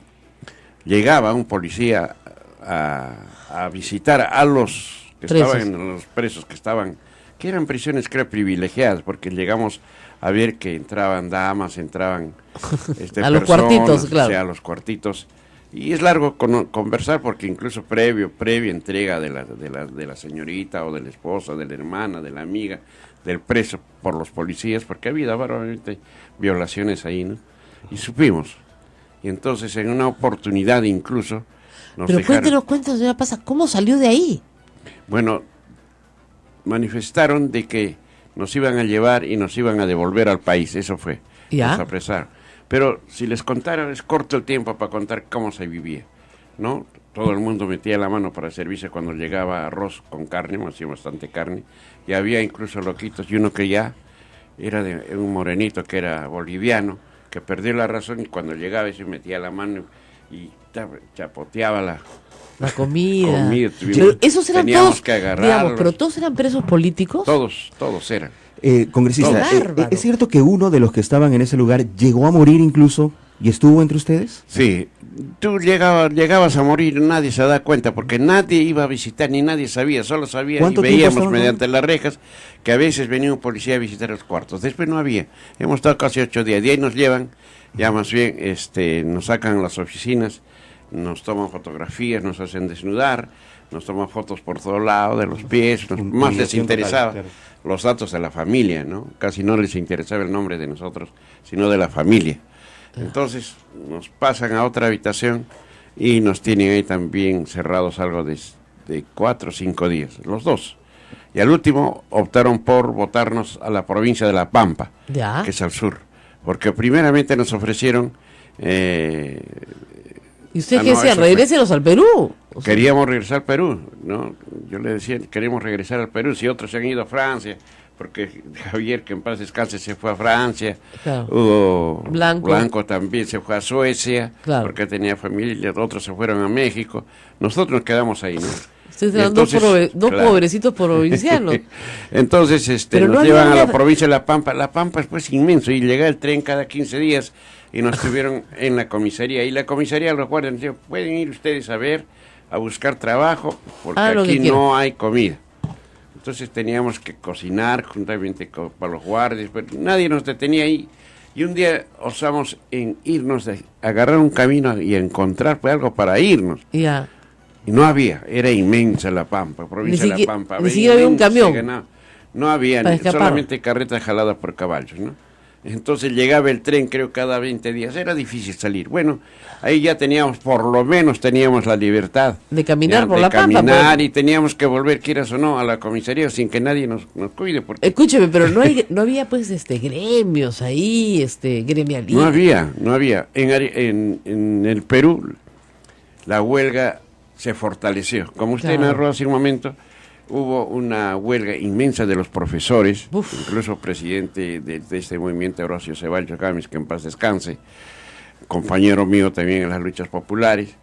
llegaba un policía a visitar a los que Presos. estaban, los presos que eran prisiones, creo, privilegiadas, porque llegamos a ver que entraban damas, entraban A los cuartitos, o claro. sea, a los cuartitos. Y es largo conversar, porque incluso previa entrega de la señorita o de la esposa, de la hermana, de la amiga, del preso por los policías, porque ha habido básicamente violaciones ahí, ¿no? Y supimos. Y entonces en una oportunidad incluso Pero cuéntenos, señora Pasa, ¿cómo salió de ahí? Bueno, manifestaron de que nos iban a llevar y nos iban a devolver al país, eso fue. ¿Ya? Nos apresaron. Pero si les contara, es corto el tiempo para contar cómo se vivía, ¿no? Todo el mundo metía la mano para servirse cuando llegaba arroz con carne, hacía bastante carne, y había incluso loquitos, y uno que ya era de un morenito que era boliviano, que perdió la razón y cuando llegaba se metía la mano y chapoteaba la comida. Tuvimos, Pero esos eran teníamos todos, que agarrarlos. digamos, pero todos eran presos políticos. Todos eran. Congresista, ¡Qué bárbaro! ¿es cierto que uno de los que estaban en ese lugar llegó a morir incluso y estuvo entre ustedes? Sí, tú llegabas a morir, nadie se da cuenta, porque nadie iba a visitar, ni nadie sabía, solo sabía y ¿Cuánto tiempo veíamos estaban? mediante las rejas que a veces venía un policía a visitar los cuartos. Después no había, hemos estado casi 8 días, de ahí nos llevan, ya más bien nos sacan las oficinas, nos toman fotografías, nos hacen desnudar, nos toman fotos por todo lado, de los pies, más les interesaba total, claro. los datos de la familia, ¿no? Casi no les interesaba el nombre de nosotros, sino de la familia. Entonces nos pasan a otra habitación y nos tienen ahí también cerrados algo de 4 o 5 días, los dos. Y al último optaron por votarnos a la provincia de La Pampa, Ya. que es al sur, porque primeramente nos ofrecieron... ¿Y usted Ah, qué no, decía? eso fue. Regrésenos al Perú. O sea, Queríamos regresar al Perú, ¿no? Yo le decía, queremos regresar al Perú, si otros se han ido a Francia, porque Javier, que en paz descanse, se fue a Francia, Claro. Hugo Blanco también se fue a Suecia, Claro. porque tenía familia, otros se fueron a México, nosotros nos quedamos ahí, ¿no? ustedes Y eran dos entonces, claro. pobrecitos provincianos. Entonces Pero no nos había llevan a la nada. provincia de La Pampa. La Pampa es pues inmenso y llega el tren cada 15 días y nos tuvieron en la comisaría. Y la comisaría, los guardias nos dijeron, pueden ir ustedes a ver, a buscar trabajo, porque Ah, lo que aquí quieran. no hay comida. Entonces teníamos que cocinar juntamente para los guardias, pero nadie nos detenía ahí. Y un día osamos en irnos, agarrar un camino y encontrar pues, algo para irnos. Ya. Y no había, era inmensa La Pampa, provincia de La Pampa. Ni siquiera había un inmensa, camión. No había, Para escapar. solamente carretas jaladas por caballos, ¿no? Entonces llegaba el tren, creo, cada 20 días. Era difícil salir. Bueno, ahí ya teníamos, por lo menos teníamos la libertad. De caminar Ya, por de La Pampa. caminar pues. y teníamos que volver, quieras o no, a la comisaría sin que nadie nos cuide. Porque Escúcheme, pero no había pues gremios ahí, gremialistas. no había. En el Perú, la huelga se fortaleció. Como usted Claro. narró hace un momento, hubo una huelga inmensa de los profesores, Uf. incluso presidente de este movimiento, Horacio Ceballos Gámez, que en paz descanse, compañero mío también en las luchas populares,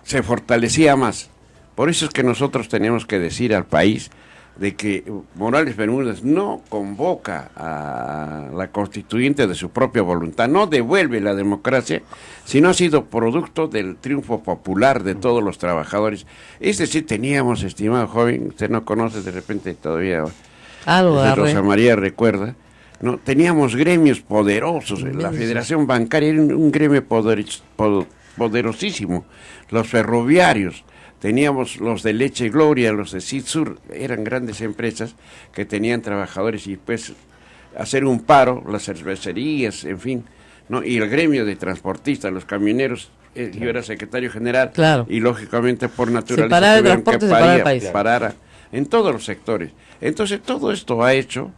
se fortalecía más. Por eso es que nosotros tenemos que decir al país de que Morales Bermúdez no convoca a la constituyente de su propia voluntad, no devuelve la democracia, sino ha sido producto del triunfo popular de todos los trabajadores. Es decir, teníamos, estimado joven, usted no conoce de repente todavía, Algo agarré. Rosa María recuerda, ¿no? Teníamos gremios poderosos, la Inmensos. Federación Bancaria era un gremio poderosísimo, los ferroviarios, teníamos los de Leche Gloria, los de Cidsur, eran grandes empresas que tenían trabajadores y pues hacer un paro, las cervecerías, en fin, ¿no? Y el gremio de transportistas, los camioneros, yo era secretario general, Claro. y lógicamente por naturaleza Separar el tuvieron transporte, que separar el país. parar en todos los sectores. Entonces todo esto ha hecho,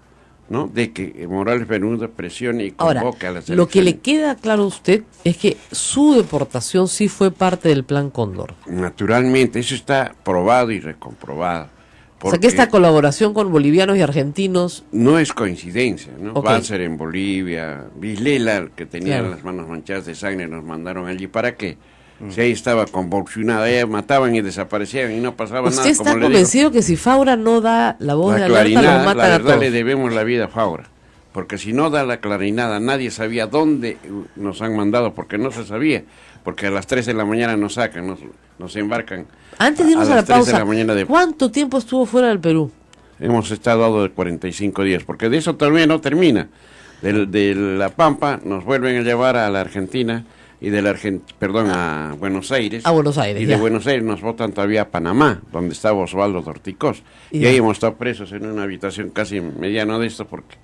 ¿no?, de que Morales Bermúdez presione y Ahora, convoque a las lo que le elecciones. queda claro a usted es que su deportación sí fue parte del Plan Cóndor. Naturalmente, eso está probado y recomprobado. O sea que esta colaboración con bolivianos y argentinos, No es coincidencia, ¿no? Ok. Banzer en Bolivia, Vilela, que tenía Claro. las manos manchadas de sangre, nos mandaron allí. ¿Para qué? Si ahí estaba convulsionada, ella mataban y desaparecían y no pasaba ¿usted nada. está como le digo. convencido que si Faura no da la voz de La alerta, los clarinada, matan la a verdad todos? le debemos la vida a Faura, porque si no da la clarinada, nadie sabía dónde nos han mandado, porque no se sabía, porque a las 3 de la mañana nos sacan, nos embarcan. Antes de irnos a la las 3 de pausa, la mañana de... ¿cuánto tiempo estuvo fuera del Perú? Hemos estado de 45 días, porque de eso todavía no termina. De La Pampa nos vuelven a llevar a la Argentina, y de la a Buenos Aires. A Buenos Aires, Y de ya. Buenos Aires nos botan todavía a Panamá, donde estaba Osvaldo Dorticós. Y Ya. ahí hemos estado presos en una habitación casi mediano de esto, porque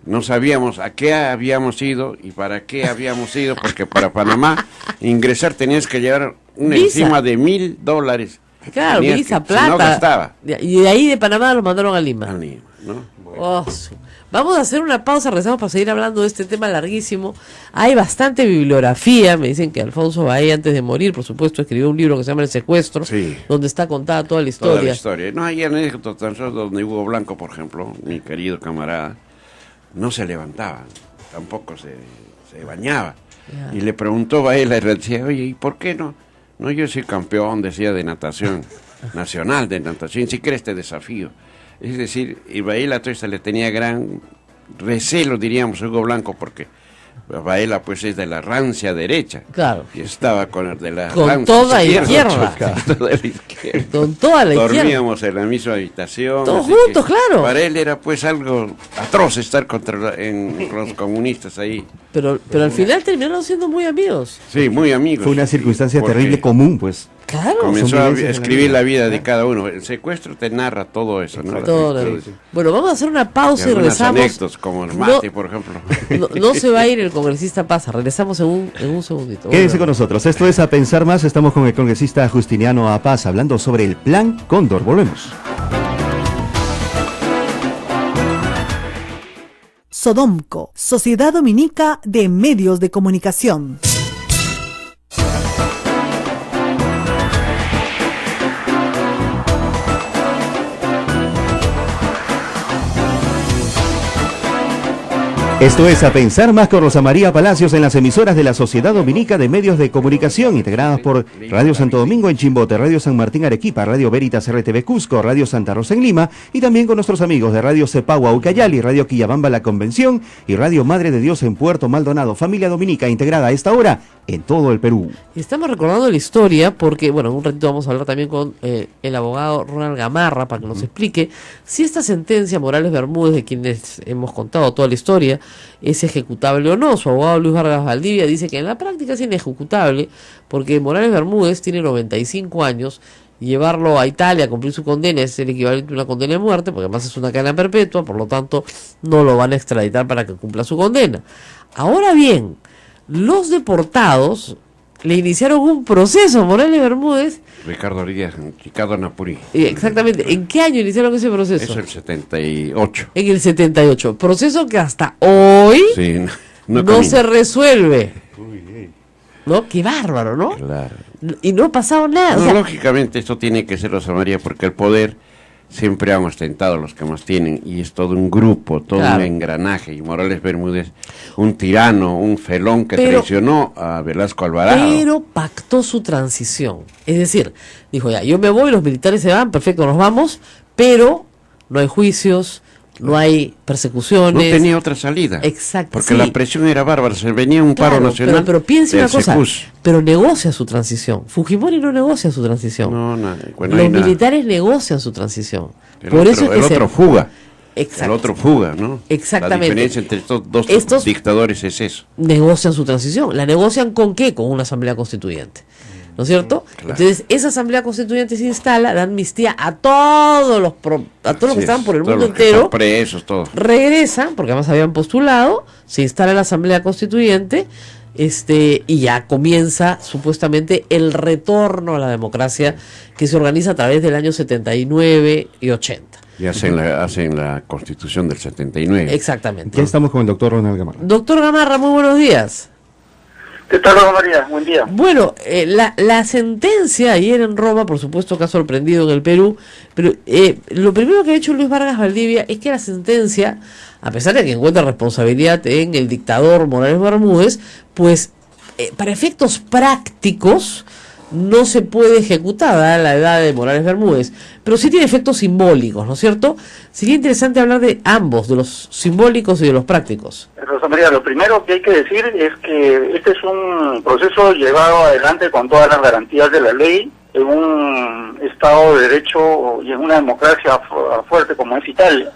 no sabíamos a qué habíamos ido y para qué habíamos ido, porque para Panamá ingresar tenías que llevar una Visa. encima de $1,000. Claro, Tenías visa, que, plata. Si no gastaba. Y de ahí de Panamá lo mandaron a Lima. A Lima, ¿no? Oh, vamos a hacer una pausa, regresamos para seguir hablando de este tema larguísimo. Hay bastante bibliografía, me dicen que Alfonso Bahía, antes de morir, por supuesto, escribió un libro que se llama El Secuestro, Sí. donde está contada toda la historia. Toda la historia. No, hay anécdotas tan solo donde Hugo Blanco, por ejemplo, mi querido camarada, no se levantaba, tampoco se bañaba. Ya. Y le preguntó a él, le decía, oye, ¿y por qué no? No, yo soy campeón, decía, de natación nacional, de natación, si quieres te desafío. Es decir, y Baela Toista le tenía gran recelo, diríamos, a Hugo Blanco, porque Baela pues es de la rancia derecha. Claro. Y estaba con el de la Con rancia toda izquierda. Con toda la izquierda. Con toda la izquierda. Dormíamos en la misma habitación. Todos así juntos, que claro. Para él era pues algo atroz estar contra los comunistas ahí. Pero al final terminaron siendo muy amigos. Sí, muy amigos. Fue una circunstancia Porque terrible común, pues. Claro. Comenzó Son a vivencias de la escribir vida. la vida de cada uno. El secuestro te narra todo eso, ¿no? Todo. Bueno, vamos a hacer una pausa y Algunas regresamos. anécdotas, como el mate, por ejemplo. No se va a ir el congresista Paz, regresamos en un segundito. Quédense con nosotros. Esto es A Pensar Más. Estamos con el congresista Justiniano Apaz hablando sobre el Plan Cóndor. Volvemos. Sodomco, Sociedad Dominica de Medios de Comunicación. Esto es A Pensar Más con Rosa María Palacios en las emisoras de la Sociedad Dominica de Medios de Comunicación, integradas por Radio Santo Domingo en Chimbote, Radio San Martín Arequipa, Radio Veritas RTV Cusco, Radio Santa Rosa en Lima, y también con nuestros amigos de Radio Cepagua Ucayali, Radio Quillabamba La Convención y Radio Madre de Dios en Puerto Maldonado. Familia Dominica integrada a esta hora en todo el Perú. Y estamos recordando la historia porque, bueno, en un ratito vamos a hablar también con el abogado Ronald Gamarra para que nos explique si esta sentencia Morales Bermúdez, de quienes hemos contado toda la historia, es ejecutable o no. Su abogado Luis Vargas Valdivia dice que en la práctica es inejecutable porque Morales Bermúdez tiene 95 años. Llevarlo a Italia a cumplir su condena es el equivalente a una condena de muerte, porque además es una cadena perpetua, por lo tanto no lo van a extraditar para que cumpla su condena. Ahora bien, los deportados le iniciaron un proceso a Morales Bermúdez. Ricardo Napuri. Exactamente, ¿en qué año iniciaron ese proceso? Eso el 78. En el 78. Proceso que hasta hoy Sí, no camina. se resuelve. ¿No? Qué bárbaro, ¿no? Claro. Y no ha pasado nada. No, o sea, lógicamente esto tiene que ser, Rosa María, porque el poder siempre han ostentado los que más tienen, y es todo un grupo, todo Claro. un engranaje, y Morales Bermúdez, un tirano, un felón que Pero- traicionó a Velasco Alvarado. pero pactó su transición. Es decir, dijo ya, yo me voy, los militares se van, perfecto, nos vamos, pero no hay juicios, no hay No persecuciones. tenía otra salida. Exacto, Porque sí. la presión era bárbara, se venía un paro Claro, nacional. pero piense del una cosa, Secus. pero negocia su transición. Fujimori no negocia su transición. No, bueno, hay Los nada. militares negocian su transición. El Por otro, eso es que el se... otro fuga. Exacto. El otro fuga, ¿no? Exactamente. La diferencia entre estos dos Estos- dictadores es eso. negocian su transición. ¿La negocian con qué? Con una asamblea constituyente. ¿No es cierto? Claro. Entonces, esa asamblea constituyente se instala, da amnistía a todos los a todos los Así que estaban es, por el todos mundo los que entero, están presos, todos. regresan, porque además habían postulado, se instala la asamblea constituyente, y ya comienza supuestamente el retorno a la democracia que se organiza a través del año 79 y 80. Y hacen la constitución del 79. Exactamente. Ya estamos con el doctor Ronald Gamarra. Doctor Gamarra, muy buenos días. ¿Qué tal, Rosa María? Buen día. Bueno, la sentencia ayer en Roma, por supuesto que ha sorprendido en el Perú, pero lo primero que ha hecho Luis Vargas Valdivia es que la sentencia, a pesar de que encuentra responsabilidad en el dictador Morales Bermúdez, pues para efectos prácticos no se puede ejecutar dada la edad de Morales Bermúdez, pero sí tiene efectos simbólicos, ¿no es cierto? Sería interesante hablar de ambos, de los simbólicos y de los prácticos. Rosa María, lo primero que hay que decir es que este es un proceso llevado adelante con todas las garantías de la ley, en un Estado de Derecho y en una democracia fuerte como es Italia,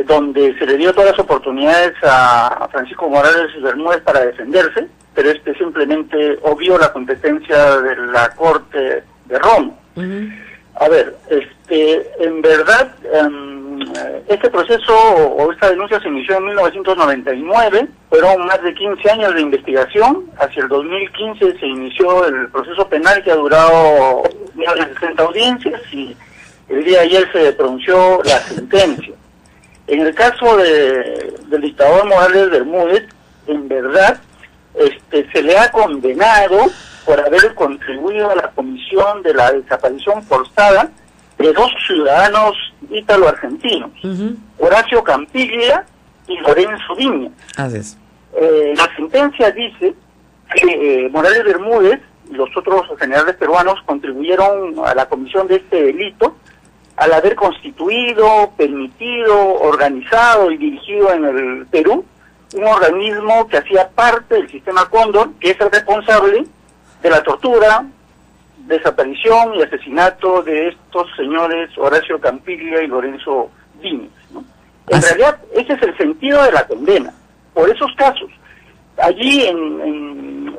donde se le dio todas las oportunidades a Francisco Morales Bermúdez para defenderse, pero simplemente obvió la competencia de la Corte de Roma. A ver, en verdad, este proceso o esta denuncia se inició en 1999, fueron más de 15 años de investigación, hacia el 2015 se inició el proceso penal que ha durado más de 60 audiencias y el día de ayer se pronunció la sentencia. En el caso del dictador Morales Bermúdez, en verdad, se le ha condenado por haber contribuido a la comisión de la desaparición forzada de 2 ciudadanos ítalo-argentinos, Horacio Campiglia y Lorenzo Viña. Así es. La sentencia dice que Morales Bermúdez y los otros generales peruanos contribuyeron a la comisión de este delito al haber constituido, permitido, organizado y dirigido en el Perú un organismo que hacía parte del sistema Cóndor, que es el responsable de la tortura, desaparición y asesinato de estos señores Horacio Campiglia y Lorenzo Viñas, ¿no? En realidad, ese es el sentido de la condena, por esos casos. Allí en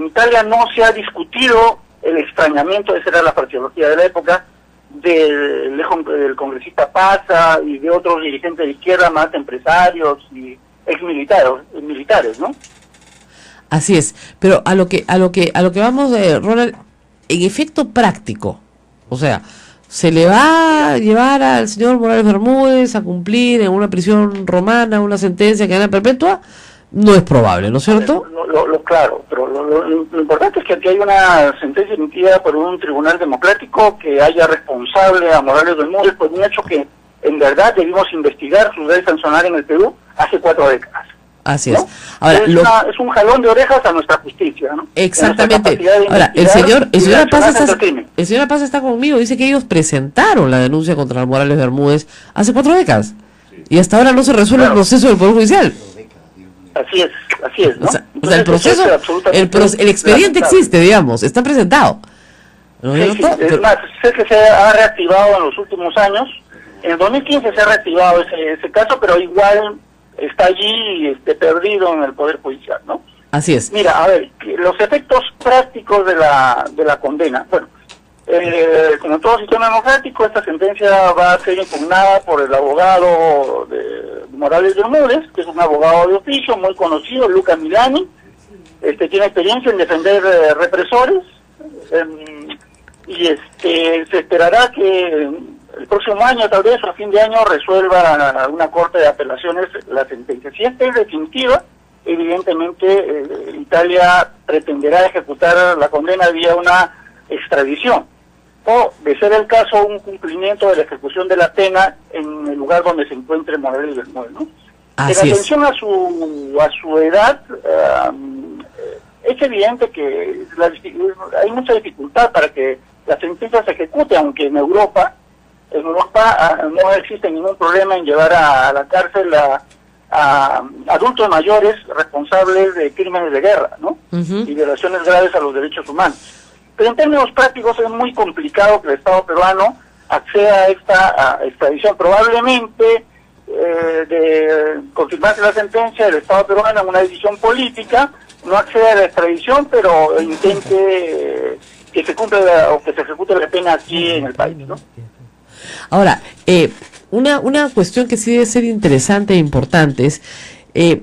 Italia no se ha discutido el extrañamiento, esa era la fraseología de la época, del congresista Paza y de otros dirigentes de izquierda, más empresarios y militares, ¿no? Así es, pero a lo que vamos, Ronald, en efecto práctico, o sea, ¿se le va a llevar al señor Morales Bermúdez a cumplir en una prisión romana una sentencia que gana perpetua? No es probable, ¿no es cierto? Claro, pero lo importante es que aquí hay una sentencia emitida por un tribunal democrático que haya responsable a Morales Bermúdez por un hecho que en verdad debimos investigar su ley sancionar en el Perú hace 4 décadas. Así ¿no? es. Ahora, es un jalón de orejas a nuestra justicia, ¿no? Exactamente. Ahora, el señor Paz está conmigo, dice que ellos presentaron la denuncia contra Morales Bermúdez hace 4 décadas. Y hasta ahora no se resuelve el proceso del Poder Judicial. Así es, ¿no? O sea, el proceso, el expediente existe, digamos, está presentado. ¿No es cierto? Es más, sé que se ha reactivado en los últimos años. En el 2015 se ha reactivado ese caso, pero igual está allí perdido en el Poder Judicial, ¿no? Así es. Mira, a ver, los efectos prácticos de la condena. Bueno, como todo sistema democrático, esta sentencia va a ser impugnada por el abogado de Morales Bermúdez, que es un abogado de oficio muy conocido, Luca Milani. Tiene experiencia en defender represores y se esperará que el próximo año, tal vez, o a fin de año, resuelva una corte de apelaciones la sentencia. Si esta es definitiva, evidentemente Italia pretenderá ejecutar la condena vía una extradición, o, de ser el caso, un cumplimiento de la ejecución de la pena en el lugar donde se encuentre Morales Bermúdez, ¿no? En atención a su edad, es evidente que hay mucha dificultad para que la sentencia se ejecute, aunque en Europa no existe ningún problema en llevar a la cárcel a adultos mayores responsables de crímenes de guerra, ¿no? Y violaciones graves a los derechos humanos. Pero en términos prácticos es muy complicado que el Estado peruano acceda a esta extradición. Probablemente, de confirmarse la sentencia, el Estado peruano, en una decisión política, no acceda a la extradición, pero intente que se cumpla o que se ejecute la pena aquí en el país, ¿no? Ahora, una cuestión que sí debe ser interesante e importante es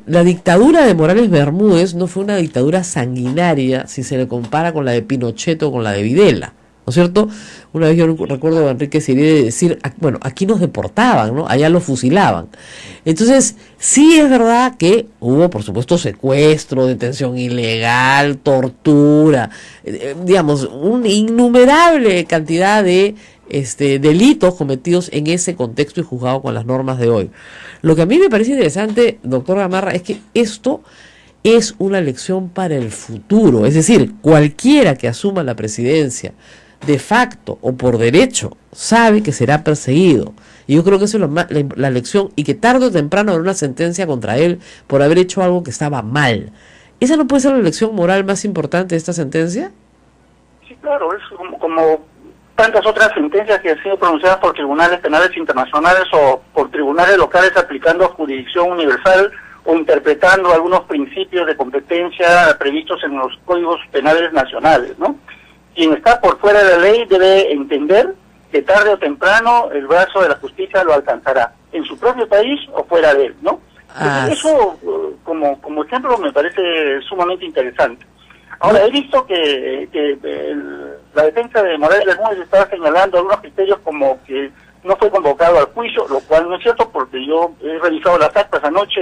la dictadura de Morales Bermúdez no fue una dictadura sanguinaria si se le compara con la de Pinochet o con la de Videla, ¿no es cierto? Una vez yo recuerdo a Enrique Siré decir, bueno, aquí nos deportaban, ¿no? Allá los fusilaban. Entonces, sí es verdad que hubo, por supuesto, secuestro, detención ilegal, tortura, digamos, una innumerable cantidad de delitos cometidos en ese contexto y juzgados con las normas de hoy. Lo que a mí me parece interesante, doctor Gamarra, es que esto es una lección para el futuro. Es decir, cualquiera que asuma la presidencia de facto o por derecho sabe que será perseguido. Y yo creo que eso es la lección, y que tarde o temprano habrá una sentencia contra él por haber hecho algo que estaba mal. ¿Esa no puede ser la lección moral más importante de esta sentencia? Sí, claro, es como tantas otras sentencias que han sido pronunciadas por tribunales penales internacionales o por tribunales locales aplicando jurisdicción universal o interpretando algunos principios de competencia previstos en los códigos penales nacionales, ¿no? Quien está por fuera de la ley debe entender que tarde o temprano el brazo de la justicia lo alcanzará. en su propio país o fuera de él, ¿no? Entonces, eso como ejemplo me parece sumamente interesante. Ahora, he visto que la defensa de Morales Bermúdez estaba señalando algunos criterios como que no fue convocado al juicio, lo cual no es cierto porque yo he revisado las actas anoche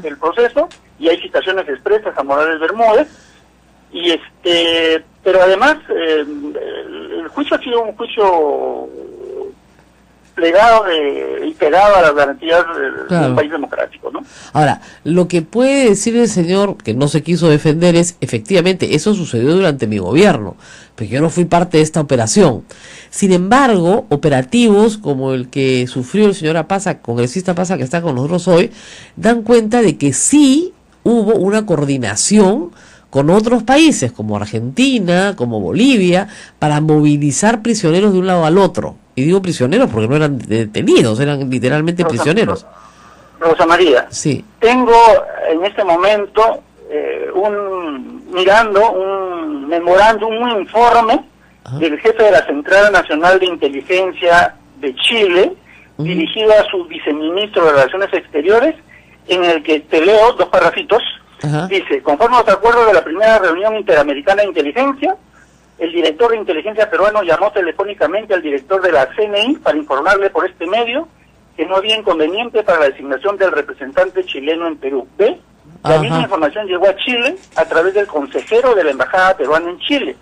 del proceso y hay citaciones expresas a Morales Bermúdez. Y pero además el juicio ha sido un juicio plegado y pegado a las garantías de un país democrático, ¿no? Ahora, lo que puede decir el señor que no se quiso defender es, efectivamente, eso sucedió durante mi gobierno, pero yo no fui parte de esta operación. Sin embargo, operativos como el que sufrió el señor Apaza, congresista Apaza, que está con nosotros hoy, dan cuenta de que sí hubo una coordinación con otros países como Argentina, como Bolivia, para movilizar prisioneros de un lado al otro. Y digo prisioneros porque no eran detenidos, eran literalmente prisioneros. Rosa María, sí. Tengo en este momento un memorándum, un informe del jefe de la Central Nacional de Inteligencia de Chile, dirigido a su viceministro de Relaciones Exteriores, en el que te leo 2 parrafitos. Dice: conforme a los acuerdos de la primera reunión interamericana de inteligencia, el director de inteligencia peruano llamó telefónicamente al director de la CNI para informarle por este medio que no había inconveniente para la designación del representante chileno en Perú. ¿Ve? La misma información llegó a Chile a través del consejero de la Embajada Peruana en Chile,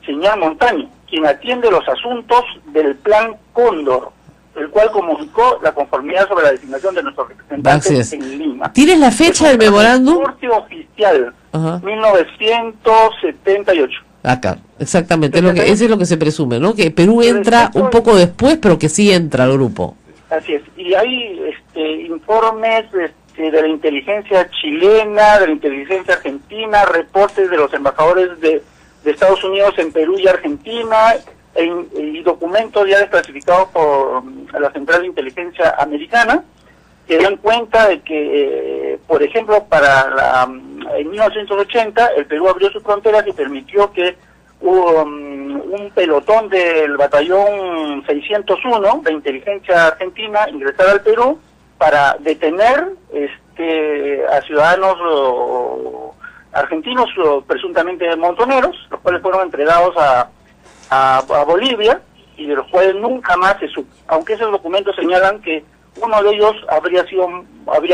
señor Montaño, quien atiende los asuntos del Plan Cóndor, el cual comunicó la conformidad sobre la designación de nuestros representantes en Lima. ¿Tienes la fecha del memorándum? Reporte oficial, 1978. Acá, exactamente, eso es lo que se presume, ¿no? Que Perú entra un poco después, pero que sí entra al grupo. Así es, y hay informes de la inteligencia chilena, de la inteligencia argentina, reportes de los embajadores de Estados Unidos en Perú y Argentina, y documentos ya desclasificados por la Central de Inteligencia Americana, que dan cuenta de que, por ejemplo, en 1980 el Perú abrió sus fronteras y permitió que un pelotón del batallón 601 de inteligencia argentina ingresara al Perú para detener a ciudadanos argentinos presuntamente montoneros, los cuales fueron entregados a Bolivia, y de los cuales nunca más se supo, aunque esos documentos señalan que uno de ellos habría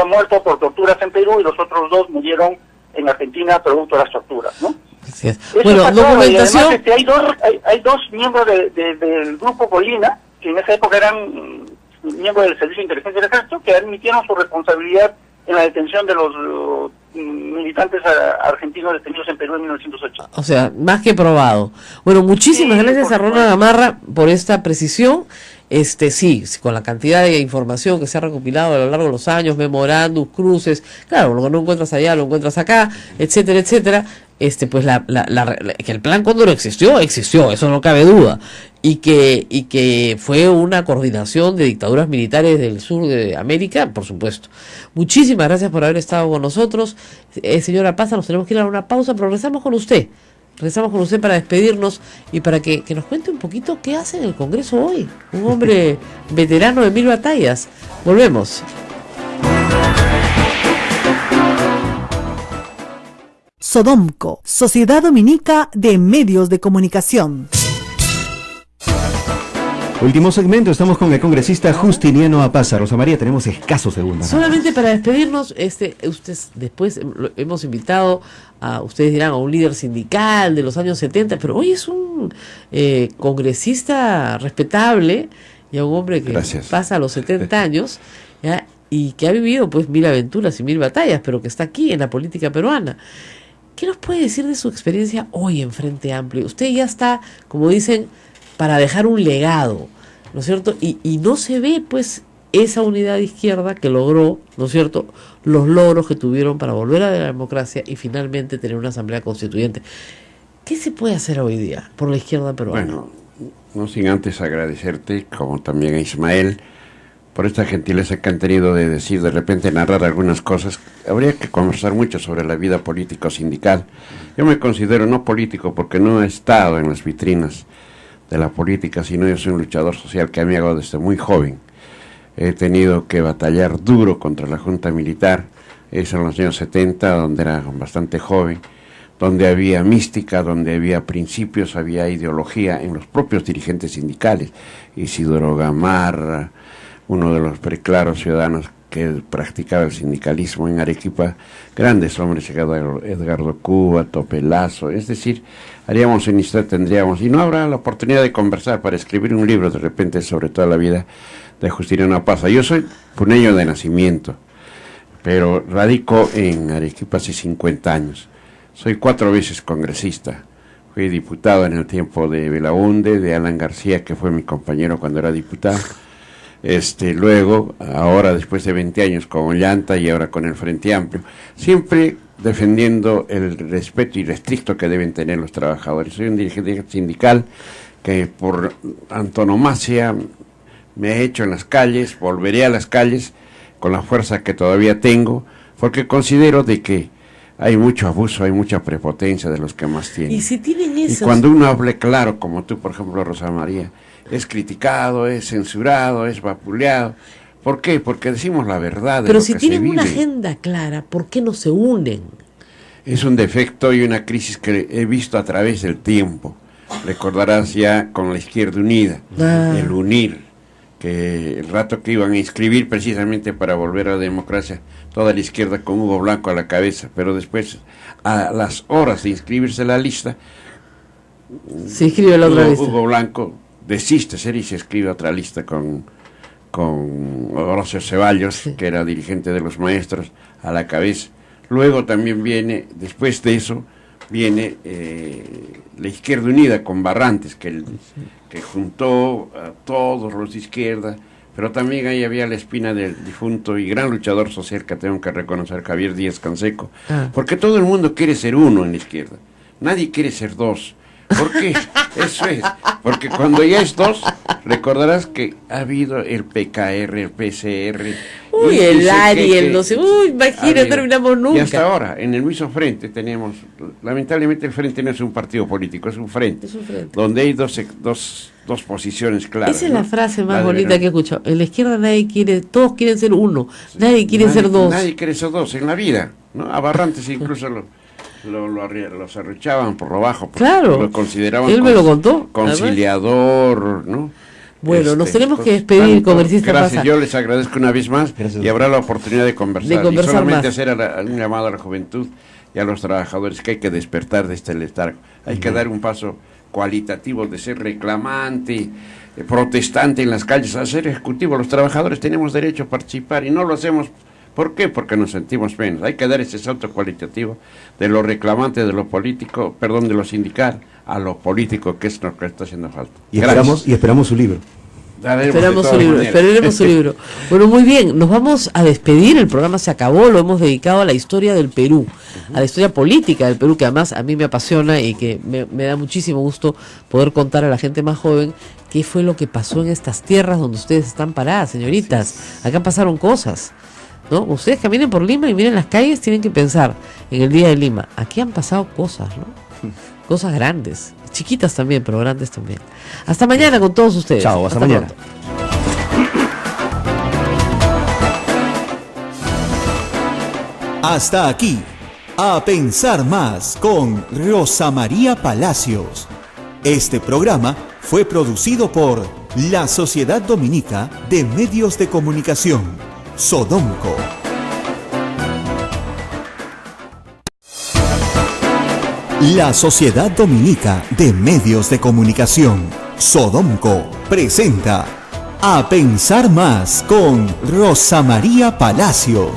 muerto por torturas en Perú y los otros 2 murieron en Argentina producto de las torturas, ¿no? Así es. Bueno, documentación. Y además, hay dos miembros del grupo Colina, que en esa época eran miembros del Servicio de Inteligencia del Ejército, que admitieron su responsabilidad en la detención de los militantes argentinos detenidos en Perú en 1980. O sea, más que probado. Bueno, muchísimas gracias a Ronald Gamarra por esta precisión. Sí, con la cantidad de información que se ha recopilado a lo largo de los años, memorándum, cruces, claro, lo que no encuentras allá, lo encuentras acá, etcétera, etcétera, pues que el Plan Cóndor existió, eso no cabe duda, y que fue una coordinación de dictaduras militares del sur de América, por supuesto. Muchísimas gracias por haber estado con nosotros. Señora Paza, nos tenemos que ir a una pausa, pero regresamos con usted para despedirnos y para que nos cuente un poquito qué hace en el Congreso hoy. Un hombre veterano de 1000 batallas. Volvemos. Sodomco, Sociedad Dominica de Medios de Comunicación. Último segmento, estamos con el congresista Justiniano Apaza. Rosa María, tenemos escasos segundos. Solamente para despedirnos, después hemos invitado ustedes dirán, a un líder sindical de los años 70, pero hoy es un congresista respetable y a un hombre que pasa a los 70 años, ¿ya? Y que ha vivido pues 1000 aventuras y 1000 batallas, pero que está aquí en la política peruana. ¿Qué nos puede decir de su experiencia hoy en Frente Amplio? Usted ya está, como dicen, para dejar un legado, ¿no es cierto? Y no se ve, pues, esa unidad de izquierda que logró, ¿no es cierto?, los logros que tuvieron para volver a la democracia y finalmente tener una asamblea constituyente. ¿Qué se puede hacer hoy día por la izquierda peruana? Bueno, no sin antes agradecerte, como también a Ismael, por esta gentileza que han tenido de decir, de repente narrar algunas cosas. Habría que conversar mucho sobre la vida político-sindical. Yo me considero no político porque no he estado en las vitrinas de la política, sino yo soy un luchador social que me hago desde muy joven. he tenido que batallar duro contra la Junta Militar, eso en los años 70, donde era bastante joven, donde había mística, donde había principios, había ideología en los propios dirigentes sindicales. Isidoro Gamarra, uno de los preclaros ciudadanos que practicaba el sindicalismo en Arequipa, grandes hombres, Edgardo Cuba, Topelazo, es decir, haríamos en instante, tendríamos, y no habrá la oportunidad de conversar para escribir un libro de repente sobre toda la vida de Justiniano Paz. Yo soy puneño de nacimiento, pero radico en Arequipa hace 50 años. Soy 4 veces congresista. Fui diputado en el tiempo de Belaunde, de Alan García, que fue mi compañero cuando era diputado. Luego, ahora después de 20 años con Ollanta y ahora con el Frente Amplio, siempre defendiendo el respeto irrestricto que deben tener los trabajadores. Soy un dirigente sindical que por antonomasia me he hecho en las calles, volveré a las calles con la fuerza que todavía tengo, porque considero de que hay mucho abuso, hay mucha prepotencia de los que más tienen. Y si tienen eso. Y cuando uno hable claro, como tú, por ejemplo, Rosa María, es criticado, es censurado, es vapuleado. ¿Por qué? Porque decimos la verdad de Pero lo si que se tienen una vive. agenda clara, ¿por qué no se unen? Es un defecto y una crisis que he visto a través del tiempo. Recordarás ya con la Izquierda Unida, el unir, que el rato que iban a inscribir precisamente para volver a la democracia, toda la izquierda con Hugo Blanco a la cabeza, pero después, a las horas de inscribirse en la lista, Se inscribe la otra lista. Hugo Blanco desiste ser y se escribe otra lista con Horacio Ceballos, Sí. que era dirigente de los maestros, a la cabeza. Luego también viene, después de eso, viene la Izquierda Unida con Barrantes, que juntó a todos los de izquierda, pero también ahí había la espina del difunto y gran luchador social que tengo que reconocer, Javier Díaz Canseco, porque todo el mundo quiere ser uno en la izquierda, nadie quiere ser dos. ¿Por qué? Eso es, porque cuando ya es dos, recordarás que ha habido el PKR, el PCR, Uy, el ARI, el no sé, uy, imagínate, no terminamos nunca. Y hasta ahora, en el mismo frente tenemos, lamentablemente el frente no es un partido político, es un frente, donde hay dos posiciones claras. Esa es ¿no? la frase más La de bonita que he escuchado. En la izquierda nadie quiere, todos quieren ser uno, nadie quiere ser dos. Nadie quiere ser dos en la vida, ¿no? A Barrantes incluso los arrechaban por lo bajo, porque Claro, lo consideraban él me lo contó, conciliador, ¿no? Bueno, nos tenemos que despedir, congresista Gracias, Paz. yo les agradezco una vez más y habrá la oportunidad de conversar. Y solamente más. hacer un llamado a la juventud y a los trabajadores que hay que despertar de este letargo. Hay que dar un paso cualitativo de ser reclamante, protestante en las calles, a ser ejecutivo. Los trabajadores tenemos derecho a participar y no lo hacemos. ¿Por qué? Porque nos sentimos menos. Hay que dar ese salto cualitativo de lo reclamante, de lo político, de lo sindical, a lo político, que es lo que está haciendo falta. Y esperamos su libro. Esperaremos su libro. Bueno, muy bien, nos vamos a despedir, el programa se acabó, lo hemos dedicado a la historia del Perú, a la historia política del Perú, que además a mí me apasiona y que me da muchísimo gusto poder contar a la gente más joven qué fue lo que pasó en estas tierras donde ustedes están paradas, señoritas. Acá pasaron cosas, ¿no? Ustedes caminen por Lima y miren las calles, tienen que pensar en el día de Lima, aquí han pasado cosas, ¿no? Cosas grandes, chiquitas también, pero grandes también. Hasta mañana con todos ustedes. Chao, hasta mañana. Pronto. Hasta aquí, A Pensar Más con Rosa María Palacios. Este programa fue producido por la Sociedad Dominica de Medios de Comunicación, Sodomco. La Sociedad Dominica de Medios de Comunicación, Sodomco, presenta A Pensar Más con Rosa María Palacios.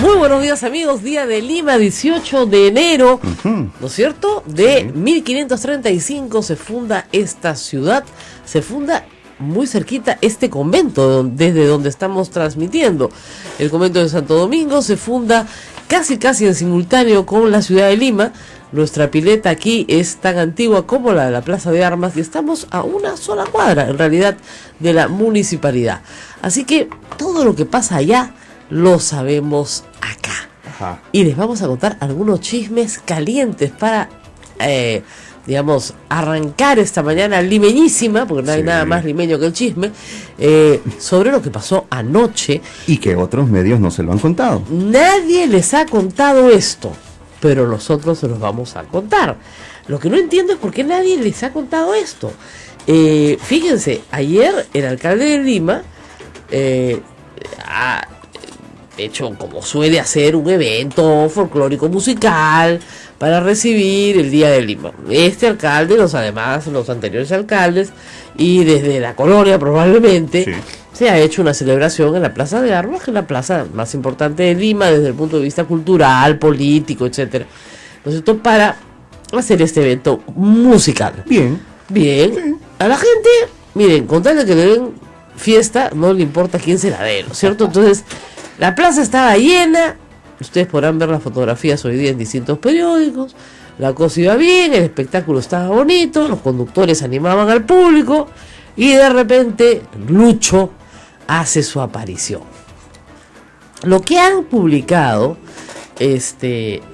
Muy buenos días, amigos, día de Lima, 18 de enero, ¿no es cierto? De 1535 se funda esta ciudad, se funda muy cerquita este convento desde donde estamos transmitiendo. El convento de Santo Domingo se funda casi en simultáneo con la ciudad de Lima. Nuestra pileta aquí es tan antigua como la de la Plaza de Armas y estamos a una sola cuadra, en realidad, de la municipalidad. Así que todo lo que pasa allá lo sabemos acá. Y les vamos a contar algunos chismes calientes para digamos, arrancar esta mañana limeñísima, porque no hay nada más limeño que el chisme, sobre lo que pasó anoche. Y que otros medios no se lo han contado. Nadie les ha contado esto, pero nosotros se los vamos a contar. Lo que no entiendo es por qué nadie les ha contado esto. Fíjense, ayer el alcalde de Lima ha hecho, como suele hacer, un evento folclórico musical para recibir el Día de Lima. Este alcalde, los anteriores alcaldes, y desde la colonia probablemente, se ha hecho una celebración en la Plaza de Armas, que es la plaza más importante de Lima desde el punto de vista cultural, político, etcétera. Entonces, para hacer este evento musical. Bien. Sí. A la gente, miren, con tal de que le den fiesta, no le importa quién se la dé, ¿no es cierto? Entonces, la plaza estaba llena. Ustedes podrán ver las fotografías hoy día en distintos periódicos. La cosa iba bien, el espectáculo estaba bonito, los conductores animaban al público y de repente Lucho hace su aparición. Lo que han publicado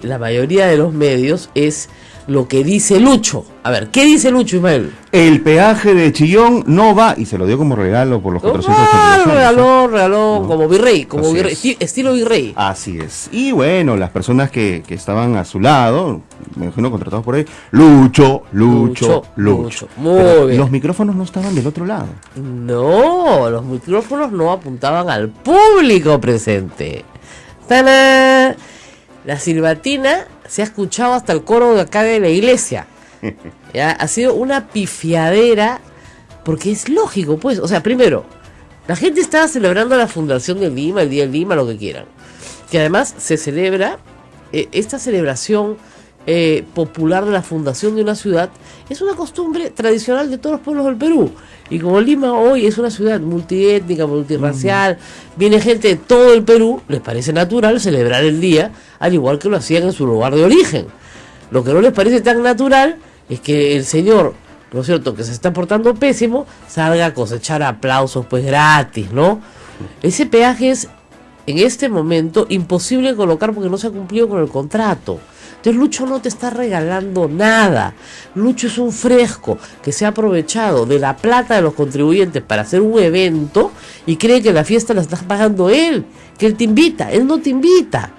la mayoría de los medios es lo que dice Lucho. A ver, ¿qué dice Lucho, Ismael? El peaje de Chillón no va, y se lo dio como regalo por los 400 regaló como virrey, estilo virrey. Así es. Y bueno, las personas que estaban a su lado, me imagino contratados por ahí, Lucho. Muy Pero bien. los micrófonos no estaban del otro lado. No, los micrófonos no apuntaban al público presente. ¡Tadá! La silbatina se ha escuchado hasta el coro de acá de la iglesia. ¿Ya? Ha sido una pifiadera, porque es lógico, pues. O sea, primero, la gente estaba celebrando la fundación de Lima, el Día de Lima, lo que quieran. Que además se celebra, esta celebración popular de la fundación de una ciudad, es una costumbre tradicional de todos los pueblos del Perú. Y como Lima hoy es una ciudad multiétnica, multirracial, viene gente de todo el Perú, les parece natural celebrar el día, al igual que lo hacían en su lugar de origen. Lo que no les parece tan natural es que el señor, ¿no es cierto?, que se está portando pésimo, salga a cosechar aplausos pues gratis, ¿no? Ese peaje es, en este momento, imposible de colocar porque no se ha cumplido con el contrato. Entonces Lucho no te está regalando nada. Lucho es un fresco que se ha aprovechado de la plata de los contribuyentes para hacer un evento y cree que la fiesta la está pagando él, que él te invita. Él no te invita.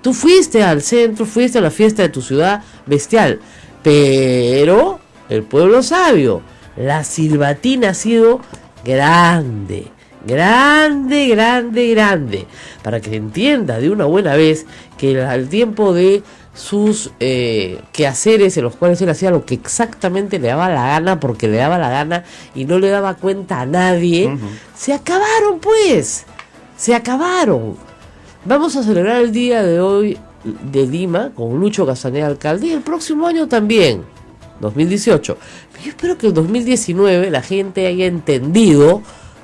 Tú fuiste al centro, fuiste a la fiesta de tu ciudad bestial, pero el pueblo sabio, la silbatina ha sido grande. Para que entienda de una buena vez que al tiempo de sus quehaceres en los cuales él hacía lo que exactamente le daba la gana, porque le daba la gana y no le daba cuenta a nadie, se acabaron pues, Vamos a celebrar el día de hoy de Lima con Lucho Castañeda alcalde y el próximo año también, 2018. Yo espero que en 2019 la gente haya entendido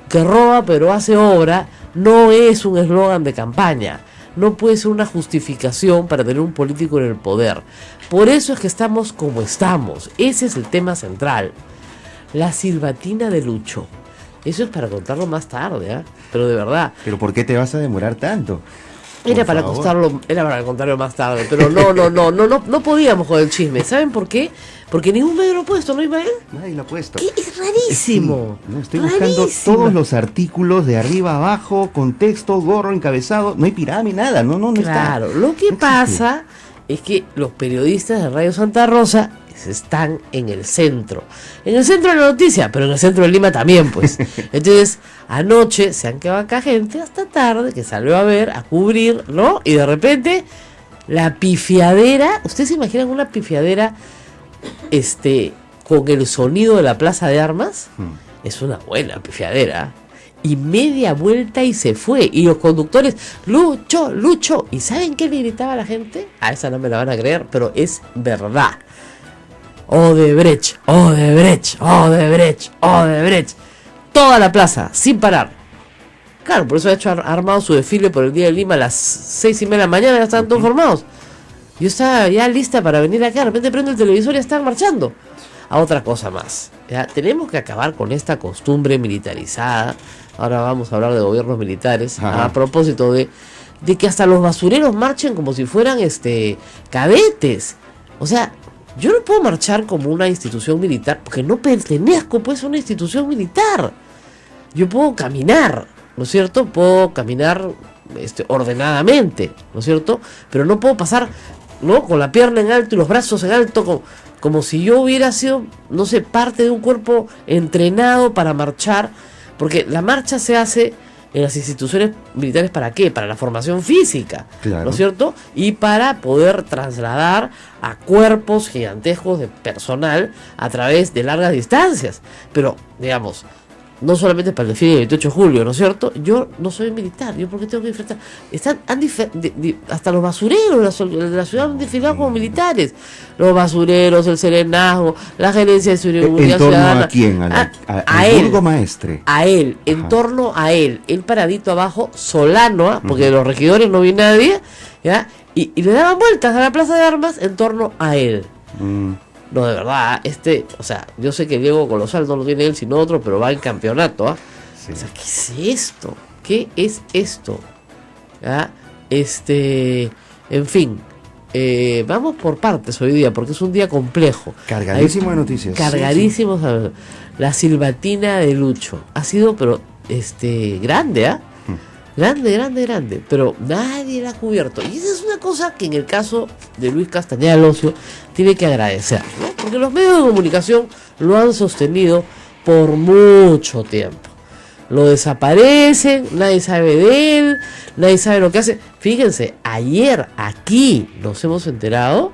que roba pero hace obra no es un eslogan de campaña. No puede ser una justificación para tener un político en el poder. Por eso es que estamos como estamos. Ese es el tema central. La silbatina de Lucho. Eso es para contarlo más tarde, ¿eh? Pero de verdad. ¿Pero por qué te vas a demorar tanto? Era para contarlo más tarde, pero no podíamos con el chisme. ¿Saben por qué? Porque ningún medio lo ha puesto, ¿no, Ismael? Nadie lo ha puesto. Es rarísimo. Sí, no, estoy buscando todos los artículos de arriba a abajo, con texto, gorro, encabezado. No hay pirámide, nada, no está. Claro, lo que pasa es que los periodistas de Radio Santa Rosa están en el centro de la noticia, pero en el centro de Lima también, pues. Entonces, anoche se han quedado acá gente hasta tarde que salió a ver, a cubrir, ¿no? Y de repente, la pifiadera, ¿ustedes se imaginan una pifiadera con el sonido de la Plaza de Armas? Es una buena pifiadera. Y media vuelta y se fue. Y los conductores, Lucho. ¿Y saben qué le gritaba a la gente? A esa no me la van a creer, pero es verdad. Odebrecht. Toda la plaza, sin parar. Claro, por eso ha armado su desfile por el Día de Lima a las 6:30 de la mañana, ya estaban todos formados. Yo estaba ya lista para venir acá, de repente prendo el televisor y ya están marchando. A otra cosa más. ¿Ya? Tenemos que acabar con esta costumbre militarizada. Ahora vamos a hablar de gobiernos militares. A propósito de que hasta los basureros marchen como si fueran cadetes. O sea, yo no puedo marchar como una institución militar, porque no pertenezco pues a una institución militar. Yo puedo caminar, ¿no es cierto? Puedo caminar ordenadamente, ¿no es cierto? Pero no puedo pasar, ¿no?, con la pierna en alto y los brazos en alto, como si yo hubiera sido, no sé, parte de un cuerpo entrenado para marchar, porque la marcha se hace en las instituciones militares. ¿Para qué? Para la formación física, claro, ¿no es cierto? Y para poder trasladar a cuerpos gigantescos de personal a través de largas distancias. Pero, digamos, no solamente para el desfile del 28 de julio, ¿no es cierto? Yo no soy militar, ¿yo por qué tengo que enfrentar? Hasta los basureros de la ciudad han desfilado como militares. Los basureros, el serenazgo, la gerencia de seguridad ¿En torno ciudadana. a quién? A él. él. Maestre. A él, en Ajá. torno a él. Él paradito abajo, solano, porque de los regidores no vi nadie, ¿ya? Y le daban vueltas a la plaza de armas en torno a él. No, de verdad, o sea, yo sé que Diego Colosal no lo tiene él sino otro, pero va en campeonato, ¿ah? Sí. O sea, ¿qué es esto? ¿Qué es esto? ¿Ya? En fin, vamos por partes hoy día, porque es un día complejo. Cargadísimo de noticias. Cargadísimos. Sí. La silbatina de Lucho ha sido, pero, grande, ¿ah? Grande, pero nadie la ha cubierto. Y esa es una cosa que en el caso de Luis Castañeda Alonso tiene que agradecer, ¿no? Porque los medios de comunicación lo han sostenido por mucho tiempo. Lo desaparecen, nadie sabe de él, nadie sabe lo que hace. Fíjense, ayer aquí nos hemos enterado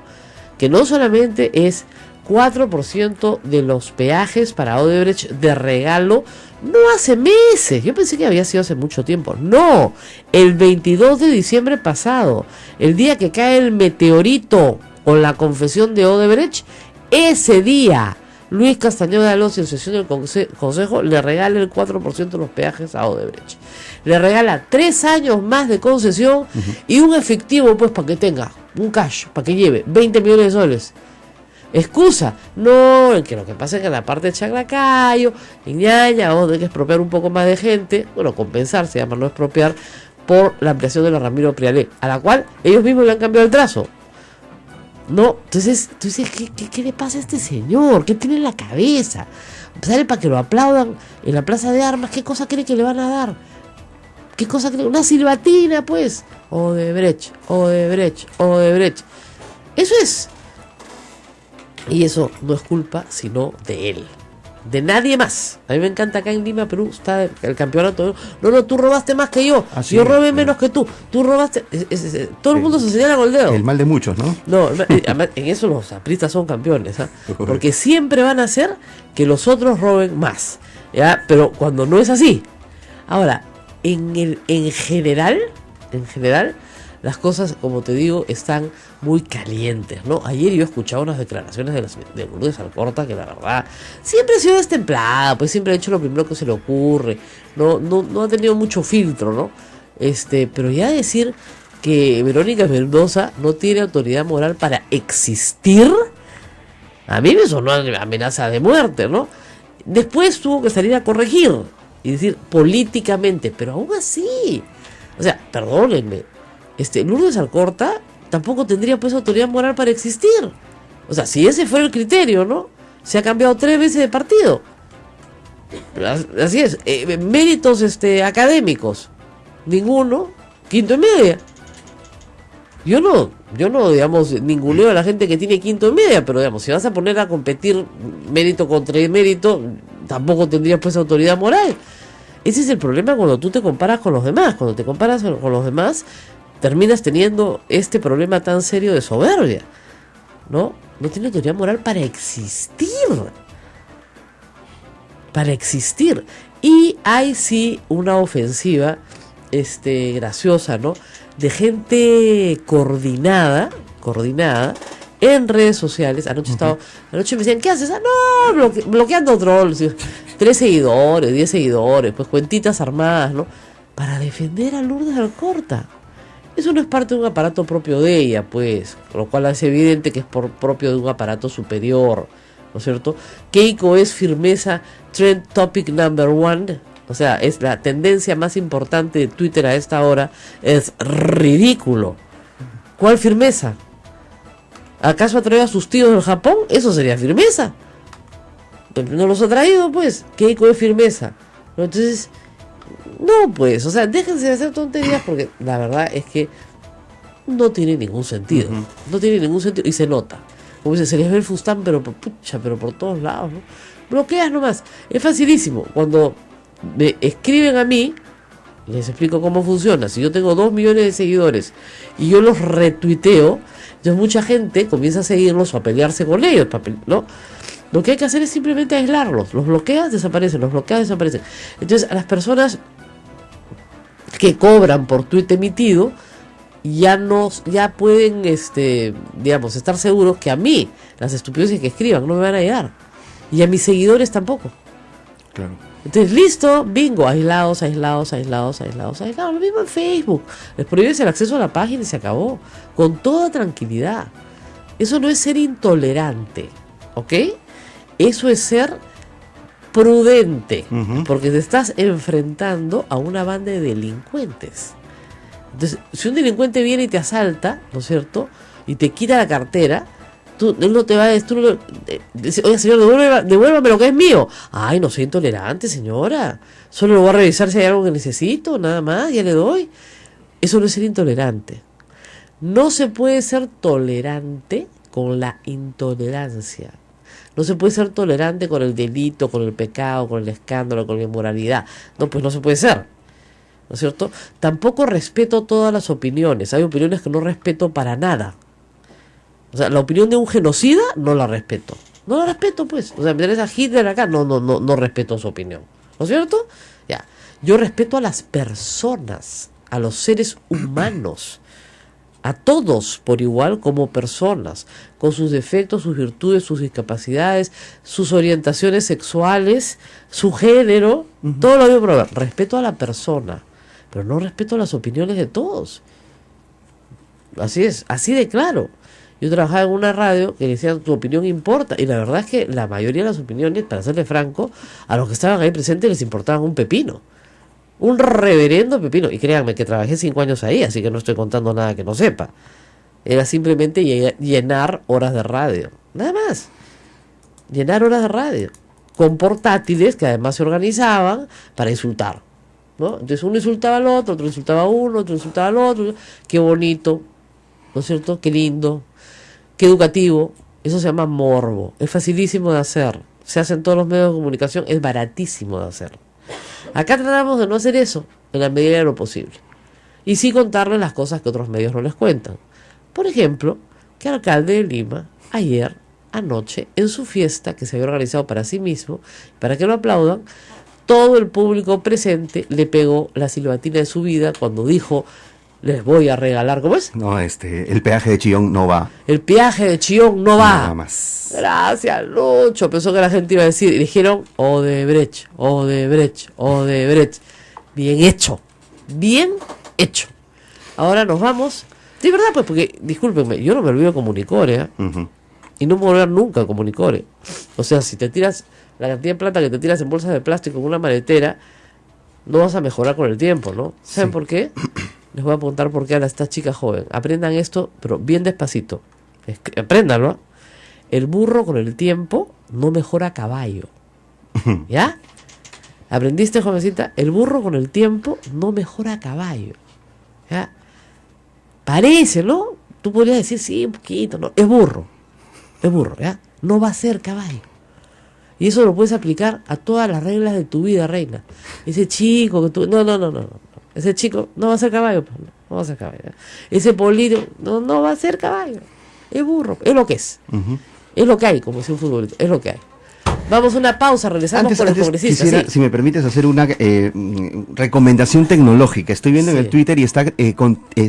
que no solamente es 4% de los peajes para Odebrecht de regalo, no hace meses, yo pensé que había sido hace mucho tiempo. No, el 22 de diciembre pasado, el día que cae el meteorito con la confesión de Odebrecht, ese día Luis Castañeda Alonso, en sesión del Consejo, le regala el 4% de los peajes a Odebrecht. Le regala 3 años más de concesión y un efectivo, pues, para que tenga un cash, para que lleve 20 millones de soles. Excusa, no, que lo que pasa es que en la parte de Chaclacayo, en Ñaña, donde hay que expropiar un poco más de gente, bueno, compensar, se llama no expropiar, por la ampliación de la Ramiro Prialé, a la cual ellos mismos le han cambiado el trazo. No, entonces, tú dices, ¿qué le pasa a este señor? ¿Qué tiene en la cabeza? Sale para que lo aplaudan en la plaza de armas, ¿qué cosa cree que le van a dar? ¿Qué cosa cree? Una silbatina, pues. Odebrecht. Eso es. Y eso no es culpa sino de él, de nadie más. A mí me encanta acá en Lima, Perú, está el campeonato. No, tú robaste más que yo. Así yo es, robé menos que tú. Tú robaste. Todo el mundo se señala con el dedo. El mal de muchos, ¿no? No, además, en eso los apristas son campeones, ¿ah? Porque siempre van a hacer que los otros roben más, ¿ya? Pero cuando no es así. Ahora, en general, las cosas, como te digo, están muy calientes, ¿no? Ayer yo escuchaba unas declaraciones de Lourdes Alcorta que la verdad siempre ha sido destemplada, pues siempre ha hecho lo primero que se le ocurre, no ha tenido mucho filtro, ¿no? Pero ya decir que Verónica Mendoza no tiene autoridad moral para existir, a mí me sonó amenaza de muerte, ¿no? Después tuvo que salir a corregir y decir políticamente, pero aún así, o sea, perdónenme, Lourdes Alcorta tampoco tendría pues autoridad moral para existir. O sea, si ese fuera el criterio, ¿no? Se ha cambiado 3 veces de partido. Así es. Méritos académicos, ninguno. Quinto y media. Yo no, digamos, ninguneo a la gente que tiene quinto y media, pero digamos, si vas a poner a competir mérito contra mérito, tampoco tendrías pues autoridad moral. Ese es el problema cuando tú te comparas con los demás. Cuando te comparas con los demás, terminas teniendo este problema tan serio de soberbia, ¿no? No tiene autoridad moral para existir. Y hay sí una ofensiva graciosa, ¿no? De gente coordinada en redes sociales. Anoche me decían, ¿qué haces? No, bloqueando trolls. 3 seguidores, 10 seguidores, pues cuentitas armadas, ¿no? Para defender a Lourdes Alcorta. Eso no es parte de un aparato propio de ella, pues, lo cual hace evidente que es propio de un aparato superior, ¿no es cierto? Keiko es firmeza trend topic number 1, o sea, es la tendencia más importante de Twitter a esta hora, es ridículo. ¿Cuál firmeza? ¿Acaso ha traído a sus tíos del Japón? Eso sería firmeza. Pero no los ha traído, pues. Keiko es firmeza. Entonces, no, pues, o sea, déjense de hacer tonterías porque la verdad es que no tiene ningún sentido. No tiene ningún sentido y se nota. Como dice, se les ve el fustán, pero por todos lados, ¿no? Bloqueas nomás. Es facilísimo. Cuando me escriben a mí, les explico cómo funciona. Si yo tengo 2 millones de seguidores y yo los retuiteo, entonces mucha gente comienza a seguirlos o a pelearse con ellos, ¿no? Lo que hay que hacer es simplemente aislarlos. Los bloqueas, desaparecen. Los bloqueas, desaparecen. Entonces a las personas que cobran por tuit emitido ya pueden digamos, estar seguros que a mí las estupideces que escriban no me van a llegar y a mis seguidores tampoco. Claro. Entonces, listo, bingo, aislados. Lo mismo en Facebook. Les prohíbes el acceso a la página y se acabó. Con toda tranquilidad. Eso no es ser intolerante, ¿ok? Eso es ser prudente, porque te estás enfrentando a una banda de delincuentes. Entonces, si un delincuente viene y te asalta, ¿no es cierto? Y te quita la cartera, él no te va a destruir. Oye, señor, devuélvame lo que es mío. Ay, no soy intolerante, señora. Solo lo voy a revisar si hay algo que necesito, nada más, ya le doy. Eso no es ser intolerante. No se puede ser tolerante con la intolerancia. No se puede ser tolerante con el delito, con el pecado, con el escándalo, con la inmoralidad. No, pues no se puede ser. ¿No es cierto? Tampoco respeto todas las opiniones. Hay opiniones que no respeto para nada. O sea, la opinión de un genocida no la respeto. No la respeto, pues. O sea, me tenés a Hitler acá, no respeto su opinión. ¿No es cierto? Ya. Yo respeto a las personas, a los seres humanos, a todos por igual como personas, con sus defectos, sus virtudes, sus discapacidades, sus orientaciones sexuales, su género, todo lo mismo. Pero respeto a la persona, pero no respeto las opiniones de todos. Así es, así de claro. Yo trabajaba en una radio que decían tu opinión importa, y la verdad es que la mayoría de las opiniones, para serle franco, a los que estaban ahí presentes les importaban un pepino. Un reverendo pepino. Y créanme que trabajé 5 años ahí, así que no estoy contando nada que no sepa. Era simplemente llenar horas de radio. Nada más. Llenar horas de radio. Con portátiles que además se organizaban para insultar, ¿no? Entonces uno insultaba al otro insultaba a uno, otro insultaba al otro. Qué bonito, ¿no es cierto? Qué lindo. Qué educativo. Eso se llama morbo. Es facilísimo de hacer. Se hace en todos los medios de comunicación. Es baratísimo de hacer. Acá tratamos de no hacer eso en la medida de lo posible. Y sí contarles las cosas que otros medios no les cuentan. Por ejemplo, que el alcalde de Lima, anoche, en su fiesta que se había organizado para sí mismo, para que lo aplaudan, todo el público presente le pegó la silbatina de su vida cuando dijo: les voy a regalar, ¿cómo es? No, el peaje de Chillón no va. El peaje de Chillón no va. Nada más. Gracias, Lucho. Pensó que la gente iba a decir. Y dijeron: Odebrecht. Bien hecho. Bien hecho. Ahora nos vamos. De verdad, pues, porque, discúlpenme, yo no me olvido de Comunicore, y no me voy a volver nunca a Comunicore. O sea, si te tiras la cantidad de plata que te tiras en bolsas de plástico en una maletera, no vas a mejorar con el tiempo, ¿no? ¿Saben por qué? Les voy a preguntar por qué a esta chica joven. Aprendan esto, pero bien despacito. Apréndanlo. El burro con el tiempo no mejora a caballo. ¿Ya? ¿Aprendiste, jovencita? El burro con el tiempo no mejora a caballo. ¿Ya? Parece, ¿no? Tú podrías decir, sí, un poquito, ¿no? Es burro, ¿ya? No va a ser caballo. Y eso lo puedes aplicar a todas las reglas de tu vida, reina. Ese chico que tú... No. Ese chico no va a ser caballo, no va a ser caballo. Ese político no va a ser caballo. Es burro, es lo que es. Es lo que hay, como decía un futbolista, es lo que hay. Vamos a una pausa, regresamos con los congresistas. Quisiera, si me permites, hacer una recomendación tecnológica. Estoy viendo en el Twitter y está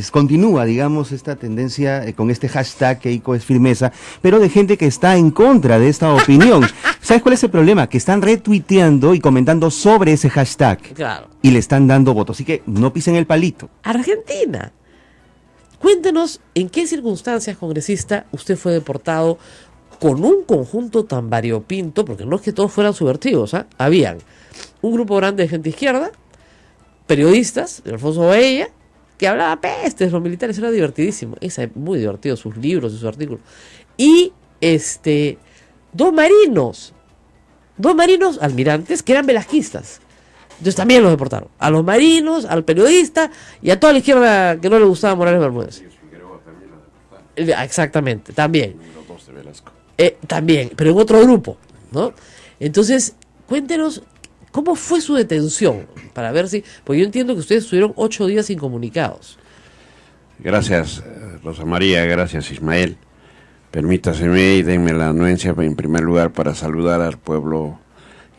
continúa, digamos, esta tendencia con este hashtag Keiko es firmeza, pero de gente que está en contra de esta opinión. ¿Sabes cuál es el problema? Que están retuiteando y comentando sobre ese hashtag. Claro. Y le están dando votos. Así que no pisen el palito. Argentina. Cuéntenos en qué circunstancias, congresista, usted fue deportado con un conjunto tan variopinto, porque no es que todos fueran subversivos, ¿eh? Habían un grupo grande de gente izquierda, periodistas, Alfonso Baella, que hablaba pestes, los militares, era divertidísimo, muy divertido, sus libros y sus artículos. y dos marinos almirantes que eran velasquistas. Entonces también los deportaron. A los marinos, al periodista y a toda la izquierda que no le gustaba Morales Bermúdez. Exactamente, también. También, pero en otro grupo, ¿no? Entonces, cuéntenos cómo fue su detención, para ver si, porque yo entiendo que ustedes estuvieron 8 días incomunicados. Gracias, Rosa María, gracias, Ismael. Permítaseme y denme la anuencia en primer lugar para saludar al pueblo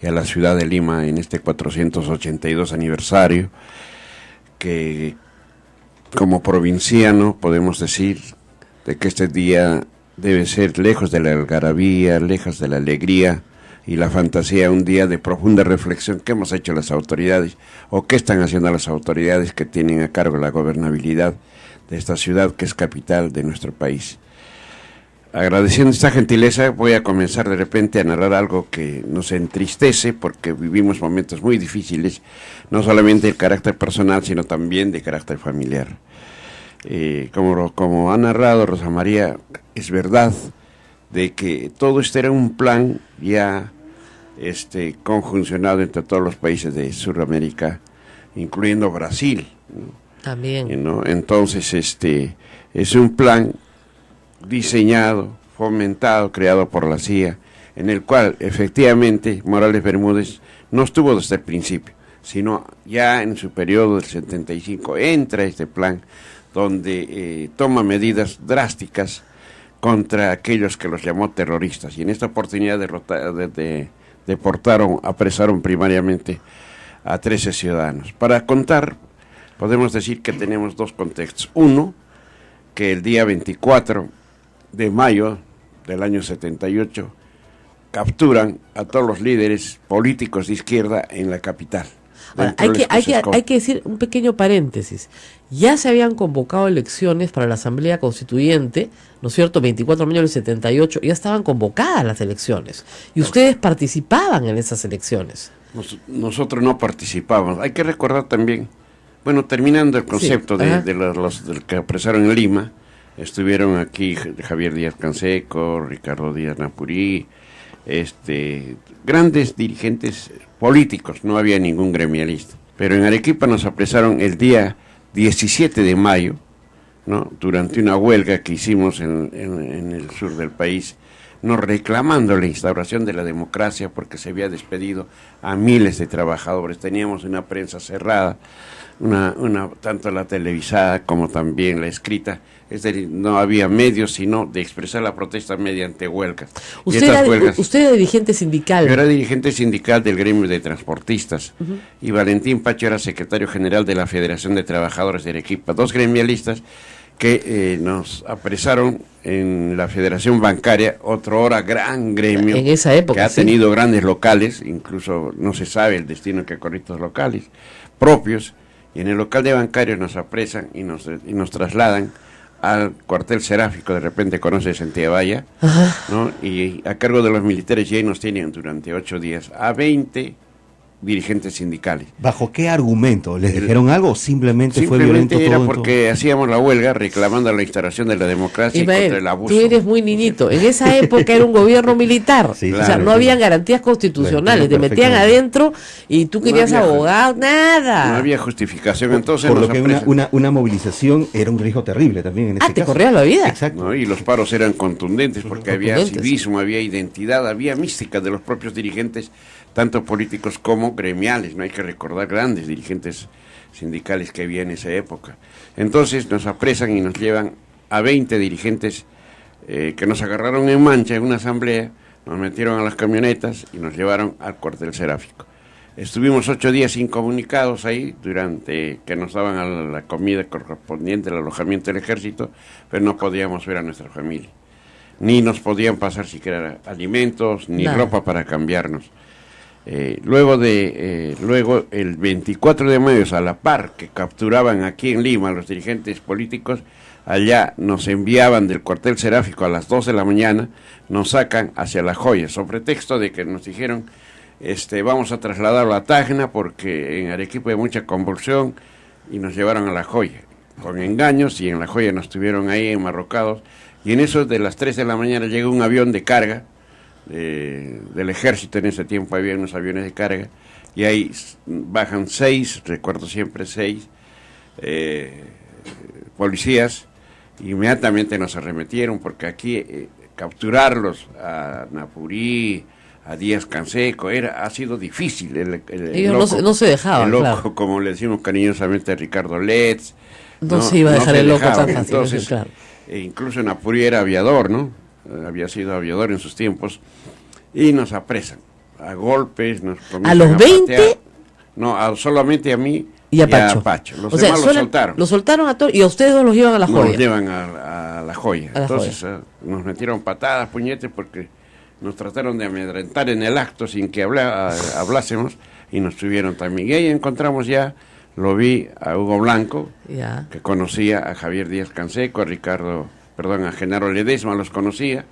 y a la ciudad de Lima en este 482 aniversario, que como provinciano podemos decir de que este día debe ser lejos de la algarabía, lejos de la alegría y la fantasía, un día de profunda reflexión. ¿Qué hemos hecho las autoridades o qué están haciendo las autoridades que tienen a cargo la gobernabilidad de esta ciudad que es capital de nuestro país? Agradeciendo esta gentileza, voy a comenzar de repente a narrar algo que nos entristece porque vivimos momentos muy difíciles, no solamente de carácter personal, sino también de carácter familiar. Como ha narrado Rosa María, es verdad de que todo esto era un plan ya conjuncionado entre todos los países de Sudamérica, incluyendo Brasil, ¿no? También. ¿No? Entonces, es un plan diseñado, fomentado, creado por la CIA, en el cual efectivamente Morales Bermúdez no estuvo desde el principio, sino ya en su periodo del 75 entra este plan donde toma medidas drásticas contra aquellos que los llamó terroristas, y en esta oportunidad deportaron, apresaron primariamente a 13 ciudadanos. Para contar, podemos decir que tenemos dos contextos. Uno, que el día 24 de mayo del año 78 capturan a todos los líderes políticos de izquierda en la capital. Ahora, hay que decir un pequeño paréntesis. Ya se habían convocado elecciones para la Asamblea Constituyente, ¿no es cierto? 24 de mayo del 78, ya estaban convocadas las elecciones. Y ustedes participaban en esas elecciones. Nosotros no participábamos. Hay que recordar también, bueno, terminando el concepto de los que apresaron en Lima, estuvieron aquí Javier Díaz Canseco, Ricardo Díaz Napurí, grandes dirigentes políticos, no había ningún gremialista. Pero en Arequipa nos apresaron el día 17 de mayo, ¿no? Durante una huelga que hicimos en el sur del país, nos reclamando la instauración de la democracia porque se había despedido a miles de trabajadores. Teníamos una prensa cerrada, tanto la televisada como también la escrita. Es decir, no había medios sino de expresar la protesta mediante huelgas. Usted era dirigente sindical. Yo era dirigente sindical del gremio de transportistas, y Valentín Pacho era secretario general de la Federación de Trabajadores de Arequipa, dos gremialistas que nos apresaron en la Federación Bancaria, otrora gran gremio, en esa época, que ha tenido grandes locales, incluso no se sabe el destino que corrió estos locales propios, y en el local de Bancario nos apresan y nos trasladan al cuartel seráfico, de repente conoce Santibáñez, ¿no? Y a cargo de los militares ya nos tienen durante 8 días a 20 dirigentes sindicales. ¿Bajo qué argumento? ¿Les dijeron algo o simplemente fue violento todo? Era porque hacíamos la huelga reclamando la instauración de la democracia y contra el abuso. Tú eres muy niñito. En esa época era un gobierno militar. Sí, o sea, no habían garantías constitucionales. Te metían adentro y tú querías abogado, nada. No había justificación. Entonces por lo que una movilización era un riesgo terrible también en ese caso. Te corrías la vida. Exacto. ¿No? Y los paros eran contundentes porque había civismo, había identidad, había mística de los propios dirigentes, tanto políticos como gremiales. No hay que recordar grandes dirigentes sindicales que había en esa época. Entonces nos apresan y nos llevan a 20 dirigentes que nos agarraron en mancha en una asamblea, nos metieron a las camionetas y nos llevaron al cuartel seráfico. Estuvimos 8 días incomunicados ahí, durante que nos daban a la comida correspondiente al alojamiento del ejército, pero no podíamos ver a nuestra familia, ni nos podían pasar siquiera alimentos, ni ropa para cambiarnos. Luego el 24 de mayo, a la par que capturaban aquí en Lima a los dirigentes políticos, allá nos enviaban del cuartel seráfico a las 2 de la mañana, nos sacan hacia La Joya, sobre pretexto de que nos dijeron, vamos a trasladarlo a Tacna porque en Arequipa hay mucha convulsión, y nos llevaron a La Joya, con engaños, y en La Joya nos tuvieron ahí enmarrocados Y en eso de las 3 de la mañana llega un avión de carga del ejército. En ese tiempo había unos aviones de carga, y ahí bajan 6, recuerdo siempre 6 policías. Inmediatamente nos arremetieron, porque aquí capturarlos a Napurí, a Díaz Canseco, ha sido difícil. Ellos loco, no se dejaban, el loco, claro. como le decimos cariñosamente a Ricardo Letts. No se iba a dejar el loco dejaba. tan fácil. Entonces, claro. Incluso Napurí era aviador, ¿no? Había sido aviador en sus tiempos, y nos apresan a golpes. Nos ¿A los 20? patear. No, solamente a mí y a Pacho. Los demás los soltaron. Los soltaron a todos, y a ustedes dos los llevan a La Joya. Nos llevan a La Joya. Entonces nos metieron patadas, puñetes, porque nos trataron de amedrentar en el acto sin que hablásemos, y nos tuvieron también. Y ahí encontramos lo vi a Hugo Blanco, que conocía a Javier Díaz Canseco, a Genaro Ledesma, los conocía,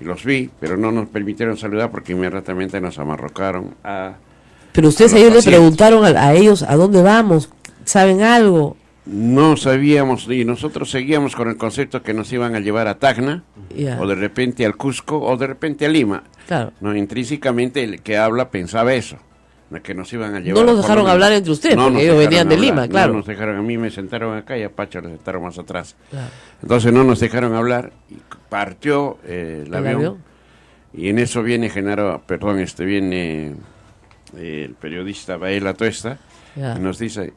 y los vi, pero no nos permitieron saludar porque inmediatamente nos amarrocaron a... Pero ustedes ahí le preguntaron a ellos, ¿a dónde vamos? ¿Saben algo? No sabíamos, y nosotros seguíamos con el concepto que nos iban a llevar a Tacna, o de repente al Cusco, o de repente a Lima. Claro. No, intrínsecamente el que habla pensaba eso, que nos iban a llevar. No los dejaron hablar entre ustedes, porque ellos venían de Lima, claro. No nos dejaron, a mí me sentaron acá y a Pacho lo sentaron más atrás. Claro. Entonces no nos dejaron hablar, y partió el avión, y en eso viene viene el periodista Bael Atuesta, y nos dice: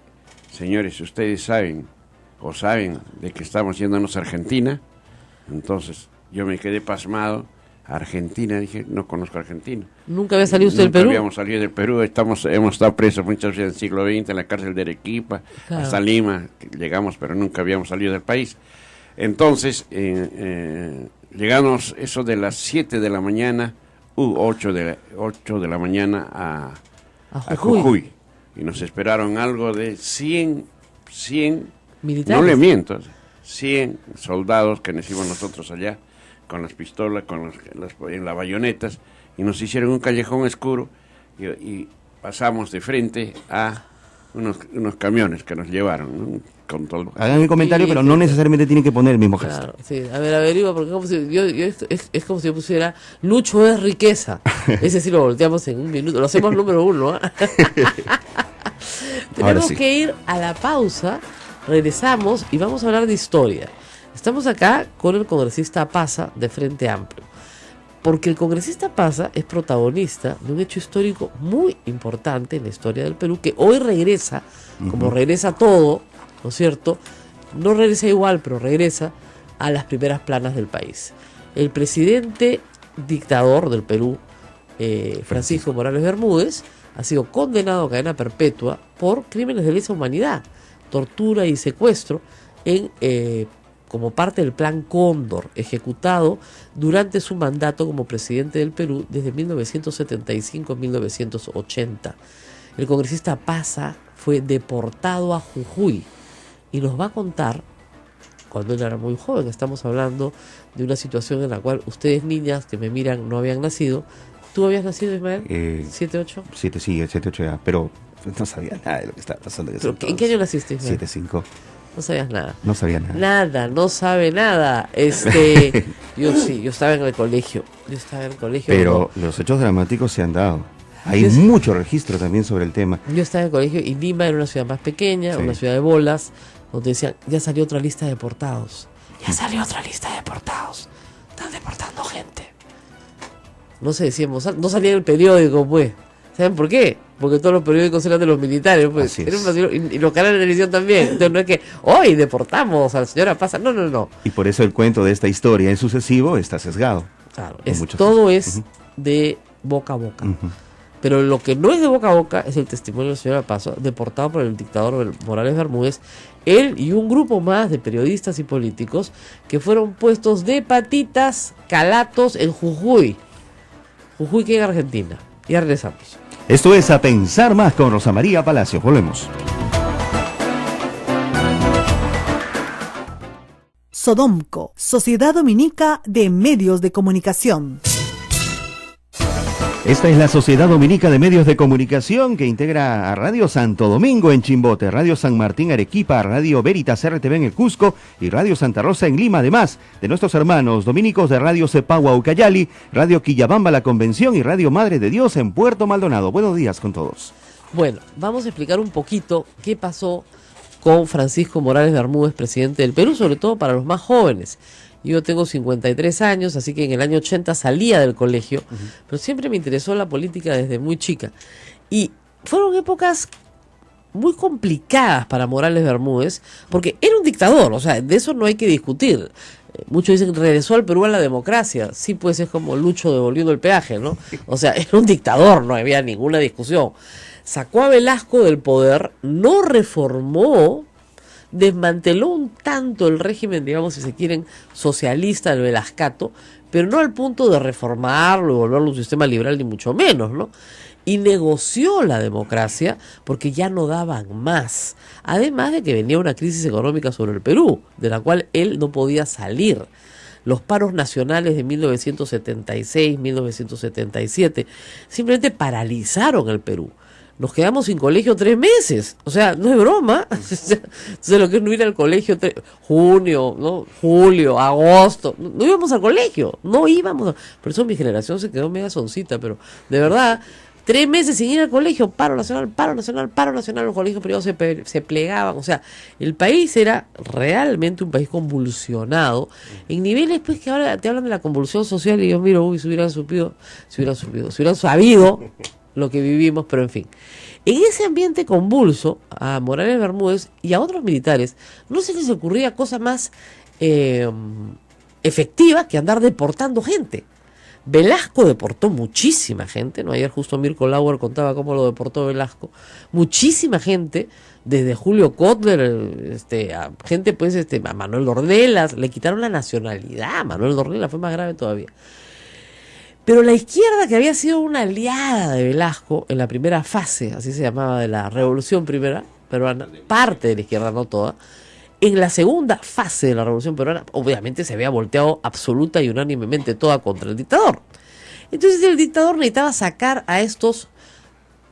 señores, ustedes saben de que estamos yéndonos a Argentina. Entonces yo me quedé pasmado. Argentina, dije, no conozco Argentina. ¿Nunca había salido usted del Perú? Nunca habíamos salido del Perú, hemos estado presos muchas veces en el siglo XX, en la cárcel de Arequipa, hasta Lima, llegamos, pero nunca habíamos salido del país. Entonces, llegamos eso de las 7 de la mañana, 8 de la mañana a Jujuy, y nos esperaron algo de 100 militares. No le miento, 100 soldados que nos íbamos nosotros allá, con las pistolas, en las bayonetas, y nos hicieron un callejón oscuro, y pasamos de frente a unos camiones que nos llevaron, ¿no? Con todo. Hagan el comentario, pero no necesariamente tienen que poner el mismo gesto. Claro, sí. A ver, averigua, porque es como si yo pusiera Lucho es riqueza. Ese sí lo volteamos en un minuto, lo hacemos número 1. Tenemos que ir a la pausa, regresamos y vamos a hablar de historia. Estamos acá con el congresista Paza de Frente Amplio, porque el congresista Paza es protagonista de un hecho histórico muy importante en la historia del Perú, que hoy regresa, como regresa todo, ¿no es cierto? No regresa igual, pero regresa a las primeras planas del país. El presidente dictador del Perú, Francisco Morales Bermúdez, ha sido condenado a cadena perpetua por crímenes de lesa humanidad, tortura y secuestro como parte del Plan Cóndor, ejecutado durante su mandato como presidente del Perú desde 1975 a 1980. El congresista Paza fue deportado a Jujuy y nos va a contar, cuando él era muy joven, estamos hablando de una situación en la cual ustedes, niñas que me miran, no habían nacido. ¿Tú habías nacido, Ismael? 7, 8. 7, sí, 7, 8 ya, pero no sabía nada de lo que estaba pasando. ¿En qué año naciste, Ismael? 7, 5. No sabías nada. No sabía nada. Nada, no sabe nada. Yo estaba en el colegio. Pero los hechos dramáticos se han dado. Hay mucho registro también sobre el tema. Yo estaba en el colegio y Lima era una ciudad más pequeña, una ciudad de bolas, donde decían, ya salió otra lista de deportados. Están deportando gente. No se decía, no salía en el periódico, pues. ¿Saben por qué? Porque todos los periódicos eran de los militares, pues. Y los canales de televisión también. Entonces no es que hoy deportamos a la señora Paza. No. Y por eso el cuento de esta historia en sucesivo está sesgado. Claro, todo es de boca a boca. Pero lo que no es de boca a boca es el testimonio de la señora Paza, deportado por el dictador Morales Bermúdez, él y un grupo más de periodistas y políticos que fueron puestos de patitas, calatos en Jujuy. Jujuy, que en Argentina. Ya regresamos. Esto es A Pensar Más con Rosa María Palacios. Volvemos. Sodomco, Sociedad Dominica de Medios de Comunicación. Esta es la Sociedad Dominica de Medios de Comunicación que integra a Radio Santo Domingo en Chimbote, Radio San Martín Arequipa, Radio Veritas RTV en el Cusco y Radio Santa Rosa en Lima, además de nuestros hermanos dominicos de Radio Cepagua Ucayali, Radio Quillabamba La Convención y Radio Madre de Dios en Puerto Maldonado. Buenos días con todos. Bueno, vamos a explicar un poquito qué pasó con Francisco Morales Bermúdez, presidente del Perú, sobre todo para los más jóvenes. Yo tengo 53 años, así que en el año 80 salía del colegio, pero siempre me interesó la política desde muy chica. Y fueron épocas muy complicadas para Morales Bermúdez, porque era un dictador, o sea, de eso no hay que discutir. Muchos dicen que regresó al Perú a la democracia. Sí, pues es como Lucho devolviendo el peaje, ¿no? O sea, era un dictador, no había ninguna discusión. Sacó a Velasco del poder, no reformó, desmanteló un tanto el régimen, digamos, si se quieren, socialista del Velascato, pero no al punto de reformarlo y volverlo un sistema liberal, ni mucho menos, ¿no? Y negoció la democracia porque ya no daban más. Además de que venía una crisis económica sobre el Perú, de la cual él no podía salir. Los paros nacionales de 1976, 1977, simplemente paralizaron el Perú. Nos quedamos sin colegio 3 meses, o sea, no es broma. Entonces, lo que es no ir al colegio, junio, ¿no? Julio, agosto, no íbamos al colegio, no íbamos. Por eso mi generación se quedó media soncita, pero de verdad, 3 meses sin ir al colegio, paro nacional, paro nacional, paro nacional, los colegios privados se plegaban. O sea, el país era realmente un país convulsionado, en niveles pues que ahora te hablan de la convulsión social y yo miro, uy, si hubieran sabido lo que vivimos, pero en fin. En ese ambiente convulso, a Morales Bermúdez y a otros militares, no se les ocurría cosa más efectiva que andar deportando gente. Velasco deportó muchísima gente, ¿no? Ayer justo Mirko Lauer contaba cómo lo deportó Velasco. Muchísima gente, desde Julio Kotler, a gente pues, a Manuel Ornelas, le quitaron la nacionalidad. Manuel Ornelas fue más grave todavía. Pero la izquierda, que había sido una aliada de Velasco en la primera fase, así se llamaba, de la Revolución Primera Peruana, parte de la izquierda, no toda, en la segunda fase de la Revolución Peruana, obviamente se había volteado absoluta y unánimemente toda contra el dictador. Entonces el dictador necesitaba sacar a estos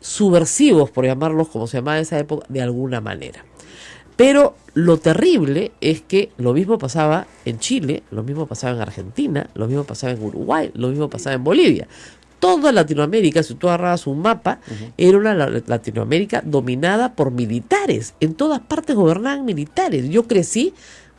subversivos, por llamarlos como se llamaba en esa época, de alguna manera. Pero lo terrible es que lo mismo pasaba en Chile, lo mismo pasaba en Argentina, lo mismo pasaba en Uruguay, lo mismo pasaba en Bolivia. Toda Latinoamérica, si tú agarrabas un mapa, era una Latinoamérica dominada por militares. En todas partes gobernaban militares. Yo crecí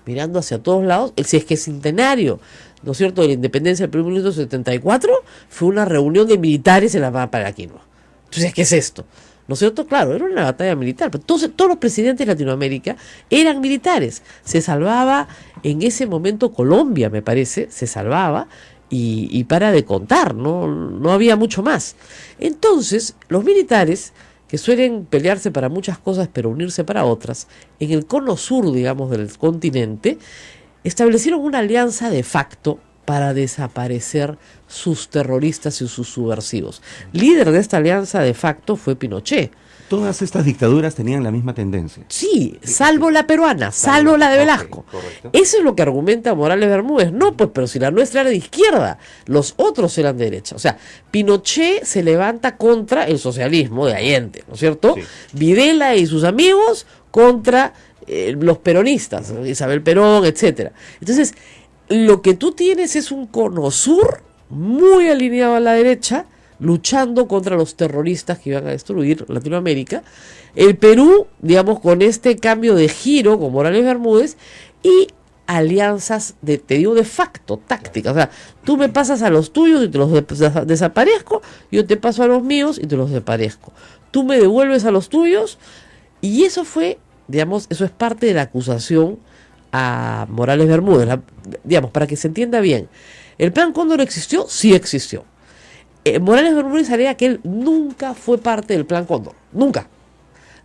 mirando hacia todos lados. Si es que el centenario, ¿no es cierto?, de la independencia del Perú en 1974, fue una reunión de militares en la Pampa de Aquino. Entonces, ¿qué es esto? ¿No es cierto? Claro, era una batalla militar, pero todos los presidentes de Latinoamérica eran militares. Se salvaba en ese momento Colombia, me parece, se salvaba y para de contar, no había mucho más. Entonces, los militares, que suelen pelearse para muchas cosas pero unirse para otras, en el cono sur, digamos, del continente, establecieron una alianza de facto para desaparecer sus terroristas y sus subversivos. Líder de esta alianza de facto fue Pinochet. Todas estas dictaduras tenían la misma tendencia. Sí, salvo la peruana, salvo la de Velasco. Okay, eso es lo que argumenta Morales Bermúdez. No, pues, pero si la nuestra era de izquierda, los otros eran de derecha. O sea, Pinochet se levanta contra el socialismo de Allende, ¿no es cierto? Sí. Videla y sus amigos contra los peronistas, Isabel Perón, etcétera. Entonces, lo que tú tienes es un cono sur muy alineado a la derecha, luchando contra los terroristas que iban a destruir Latinoamérica. El Perú, digamos, con este cambio de giro con Morales Bermúdez y alianzas de facto, tácticas. O sea, tú me pasas a los tuyos y te los desaparezco, yo te paso a los míos y te los desaparezco. Tú me devuelves a los tuyos, y eso fue, digamos, eso es parte de la acusación a Morales Bermúdez, digamos, para que se entienda bien. ¿El Plan Cóndor existió? Sí existió. Morales Bermúdez alega que él nunca fue parte del Plan Cóndor, nunca.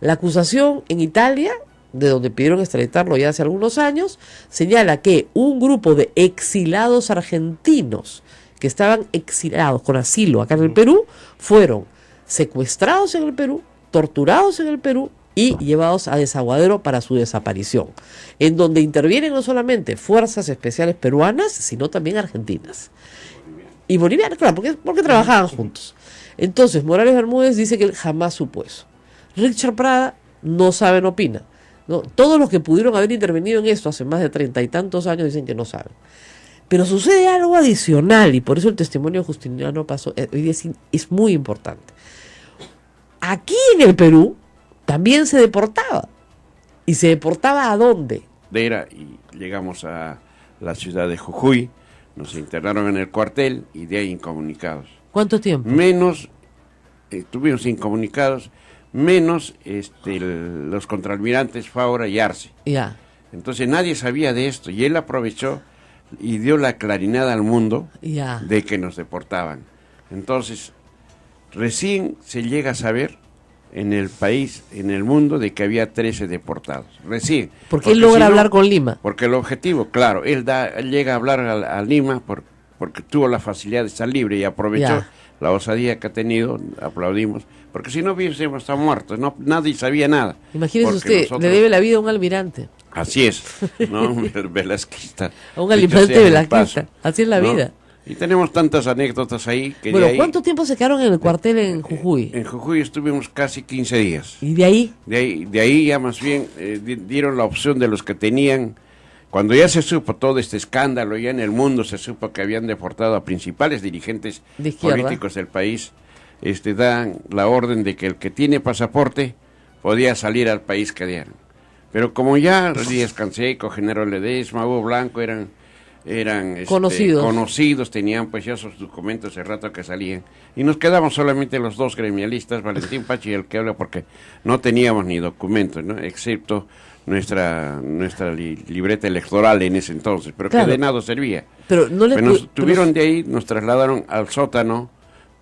La acusación en Italia, de donde pidieron extraditarlo ya hace algunos años, señala que un grupo de exilados argentinos que estaban exilados con asilo acá en el Perú, fueron secuestrados en el Perú, torturados en el Perú y llevados a Desaguadero para su desaparición, en donde intervienen no solamente fuerzas especiales peruanas, sino también argentinas. y bolivianos, claro, porque trabajaban juntos. Entonces, Morales Bermúdez dice que él jamás supo eso. Richard Prada no sabe, no opina, ¿no? Todos los que pudieron haber intervenido en esto hace más de 30 y tantos años dicen que no saben. Pero sucede algo adicional, y por eso el testimonio de Justiniano Paso hoy día es muy importante. Aquí en el Perú también se deportaba. ¿Y se deportaba a dónde? Y llegamos a la ciudad de Jujuy, nos internaron en el cuartel y de ahí incomunicados. ¿Cuánto tiempo? Menos, estuvimos incomunicados, menos los contraalmirantes Faura y Arce. Ya. Entonces nadie sabía de esto y él aprovechó y dio la clarinada al mundo Ya. de que nos deportaban. Entonces, recién se llega a saber en el país, en el mundo, de que había 13 deportados. Recién. Porque él logra hablar con Lima. Porque el objetivo, claro, él llega a hablar a Lima porque tuvo la facilidad de estar libre y aprovechó Ya. la osadía que ha tenido, aplaudimos, porque si no hubiésemos estado muertos, nadie sabía nada. Imagínese Porque usted, nosotros- le debe la vida a un almirante. Así es, ¿no? Velasquista. A un Dicho almirante sea de velasquista. paso, Así es la ¿no? vida. Y tenemos tantas anécdotas ahí que Bueno, de ahí, ¿cuánto tiempo se quedaron en el cuartel en Jujuy? en Jujuy estuvimos casi 15 días. ¿Y de ahí? De ahí ya más bien dieron la opción de los que tenían, cuando ya se supo todo este escándalo, ya en el mundo se supo que habían deportado a principales dirigentes De izquierda. políticos del país, dan la orden de que el que tiene pasaporte podía salir al país que dieran. Pero como ya Díaz Canseco, General Ledesma, Hugo Blanco eran conocidos, tenían pues ya sus documentos hace rato que salían, y nos quedamos solamente los dos gremialistas, Valentín Pachi y el que habla, porque no teníamos ni documentos, ¿no? Excepto nuestra libreta electoral en ese entonces, pero Claro. que de nada servía. Pero no les Pero nos pu- tuvieron de ahí, nos trasladaron al sótano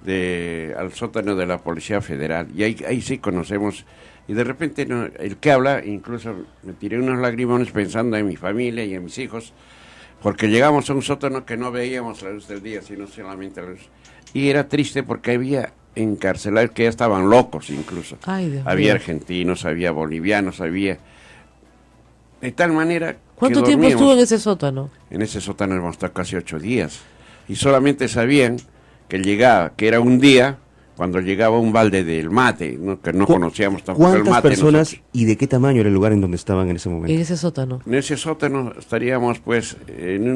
de la Policía Federal, y ahí sí conocemos, y de repente el que habla, incluso me tiré unos lagrimones pensando en mi familia y en mis hijos, porque llegamos a un sótano que no veíamos la luz del día, sino solamente la luz. Y era triste porque había encarcelados que ya estaban locos incluso. Ay, Dios había mío. argentinos, había bolivianos, había... De tal manera ¿Cuánto que tiempo dormíamos. estuvo en ese sótano? En ese sótano hemos estado casi 8 días. Y solamente sabían que era un día, cuando llegaba un balde del mate, ¿no? Que no conocíamos tampoco el ¿Cuántas mate. personas nosotros. y de qué tamaño era el lugar en donde estaban en ese momento? En ese sótano. En ese sótano estaríamos pues en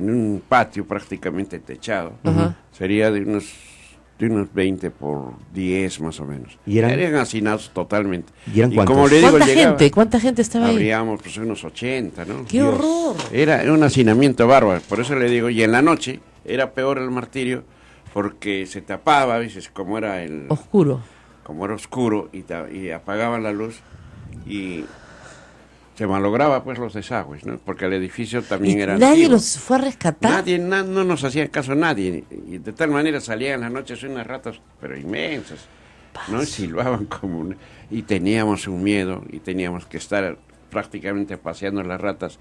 un patio prácticamente techado. Ajá. Sería de unos 20 por 10 más o menos. ¿Y eran hacinados totalmente. ¿Y eran cuántos? como le digo, ¿Cuánta gente estaba ahí? habríamos pues unos 80, ¿no? ¡Qué horror! Era un hacinamiento bárbaro, por eso le digo, y en la noche era peor el martirio porque se tapaba, ¿ves? Como era Oscuro. oscuro y apagaban la luz y se malograba pues los desagües, ¿no? Porque el edificio también ¿Y era nadie antiguo. los fue a rescatar? No nos hacía caso nadie, y de tal manera salían en las noches unas ratas, pero inmensas, ¿no? Silbaban y teníamos un miedo, y teníamos que estar prácticamente paseando las ratas.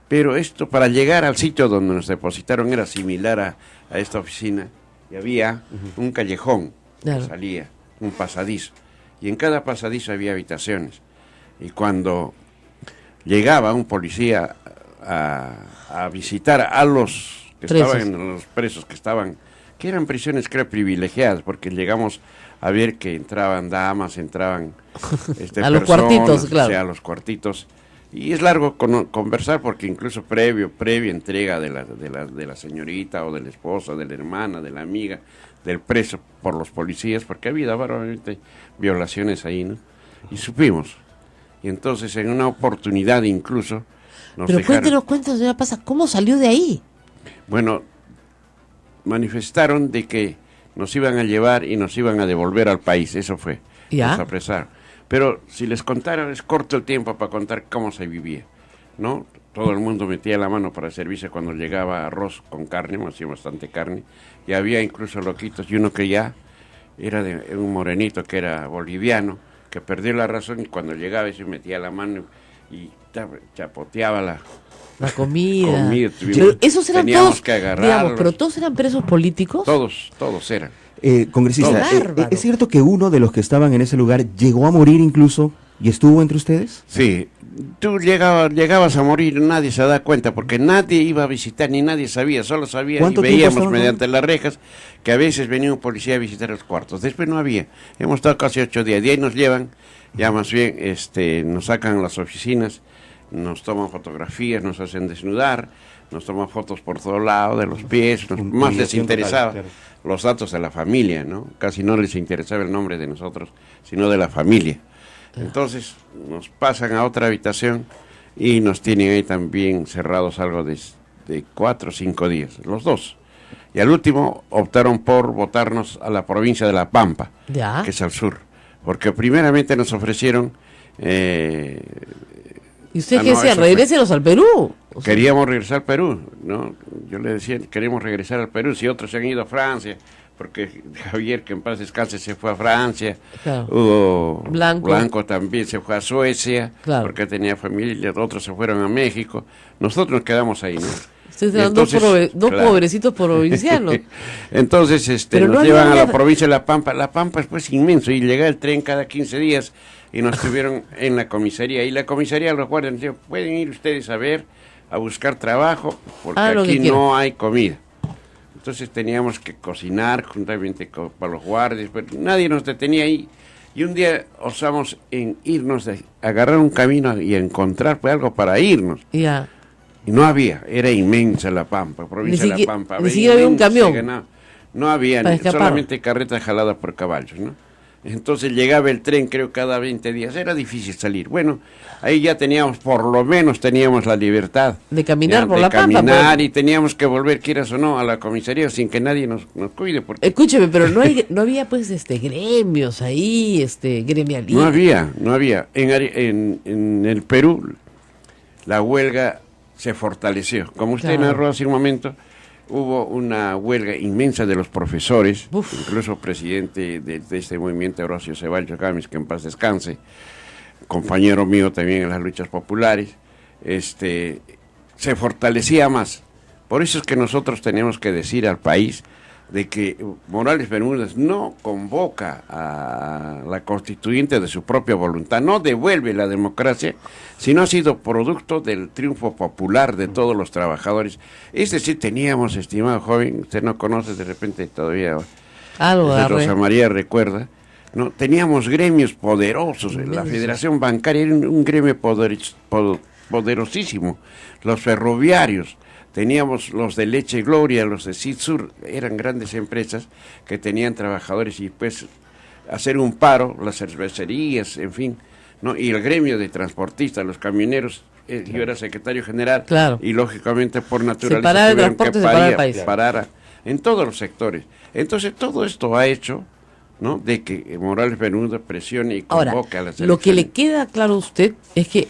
Pero esto, para llegar al sitio donde nos depositaron, era similar a esta oficina, y había un callejón Claro. que salía, un pasadizo, y en cada pasadizo había habitaciones, y cuando llegaba un policía a visitar a los que Presos. estaban, los presos que eran prisiones, creo, privilegiadas, porque llegamos a ver que entraban damas, entraban A los cuartitos, o claro. sea, a los cuartitos, y es largo conversar, porque incluso previa entrega de la señorita, o de la esposa, de la hermana, de la amiga, del preso por los policías, porque había básicamente violaciones ahí, ¿no? Y supimos. Y entonces, en una oportunidad incluso, nos Pero dejaron... cuéntenos, señora Pasa, ¿cómo salió de ahí? Bueno, manifestaron de que nos iban a llevar y nos iban a devolver al país, eso fue. ¿Ya? Nos apresaron. Pero si les contara, es corto el tiempo para contar cómo se vivía, ¿no? Todo el mundo metía la mano para servirse cuando llegaba arroz con carne, hacía bastante carne, y había incluso loquitos, y uno que ya era de un morenito que era boliviano, que perdió la razón, y cuando llegaba se metía la mano y chapoteaba la comida. tuvimos- Pero esos eran teníamos todos, que agarrarlos. digamos, pero todos eran presos políticos. Todos eran. Congresista, ¡Qué bárbaro! ¿es cierto que uno de los que estaban en ese lugar llegó a morir incluso y estuvo entre ustedes? Sí, tú llegabas a morir, nadie se da cuenta, porque nadie iba a visitar, ni nadie sabía, solo sabía y ¿Cuánto tiempo veíamos estaban? mediante las rejas que a veces venía un policía a visitar los cuartos. Después no había. Hemos estado casi 8 días. De ahí nos llevan, ya más bien, nos sacan a las oficinas, nos toman fotografías, nos hacen desnudar, nos toman fotos por todo lado, de los pies, más les interesaba los datos de la familia, ¿no? Casi no les interesaba el nombre de nosotros, sino de la familia. Entonces nos pasan a otra habitación y nos tienen ahí también cerrados algo de 4 o 5 días, los dos. Y al último optaron por votarnos a la provincia de La Pampa, Ya. que es al sur, porque primeramente nos ofrecieron... ¿Y usted Ah, qué no, decía? eso fue- Regrésenos al Perú. O sea, Queríamos regresar al Perú, ¿no? Yo le decía, queremos regresar al Perú, si otros se han ido a Francia, porque Javier, que en paz descanse, se fue a Francia, Claro. Hugo Blanco. también se fue a Suecia, Claro. porque tenía familia, otros se fueron a México, nosotros nos quedamos ahí, ¿no? ustedes Y eran dos entonces, claro. pobrecitos provincianos. Entonces Pero nos no llevan a había- la provincia de La Pampa. La Pampa es pues inmenso y llega el tren cada 15 días y nos tuvieron en la comisaría. Y la comisaría, los guardias nos dijeron, pueden ir ustedes a ver, a buscar trabajo, porque Ah, lo que aquí quieran. no hay comida. Entonces teníamos que cocinar juntamente para los guardias, pero nadie nos detenía ahí. Y un día osamos en irnos, agarrar un camino y encontrar pues, algo para irnos. Ya. Y no había, era inmensa La Pampa, provincia Ni de La siquiera- Pampa. ni siquiera había un inmensa, camión. No había, Para escapar. solamente carretas jaladas por caballos, ¿no? Entonces llegaba el tren, creo, cada 20 días. Era difícil salir. Bueno, ahí ya teníamos, por lo menos teníamos la libertad. De caminar Ya, por de La Pampa, caminar, pero- y teníamos que volver, quieras o no, a la comisaría sin que nadie nos cuide. Porque Escúcheme, pero no había pues gremios ahí, gremialistas. no había. En el Perú, la huelga se fortaleció. Como usted Claro. narró hace un momento, hubo una huelga inmensa de los profesores, Uf. incluso presidente de este movimiento, Horacio Ceballos Gámez, que en paz descanse, compañero mío también en las luchas populares, se fortalecía más. Por eso es que nosotros tenemos que decir al país de que Morales Bermúdez no convoca a la constituyente de su propia voluntad, no devuelve la democracia, sino ha sido producto del triunfo popular de todos los trabajadores. Es decir, teníamos, estimado joven, usted no conoce de repente todavía, Algo agarré. Rosa María recuerda, ¿no? Teníamos gremios poderosos, la Inmenso. Federación Bancaria era un gremio poderosísimo, los ferroviarios, teníamos los de Leche Gloria, los de Cidsur, eran grandes empresas que tenían trabajadores y pues hacer un paro, las cervecerías, en fin, ¿no? Y el gremio de transportistas, los camioneros, yo era secretario general, Claro. y lógicamente por naturaleza Separar el tuvieron transporte, que separar el país. parar en todos los sectores. Entonces todo esto ha hecho, ¿no?, de que Morales Bermúdez presione y Ahora, convoque a las lo que le elecciones. queda claro a usted es que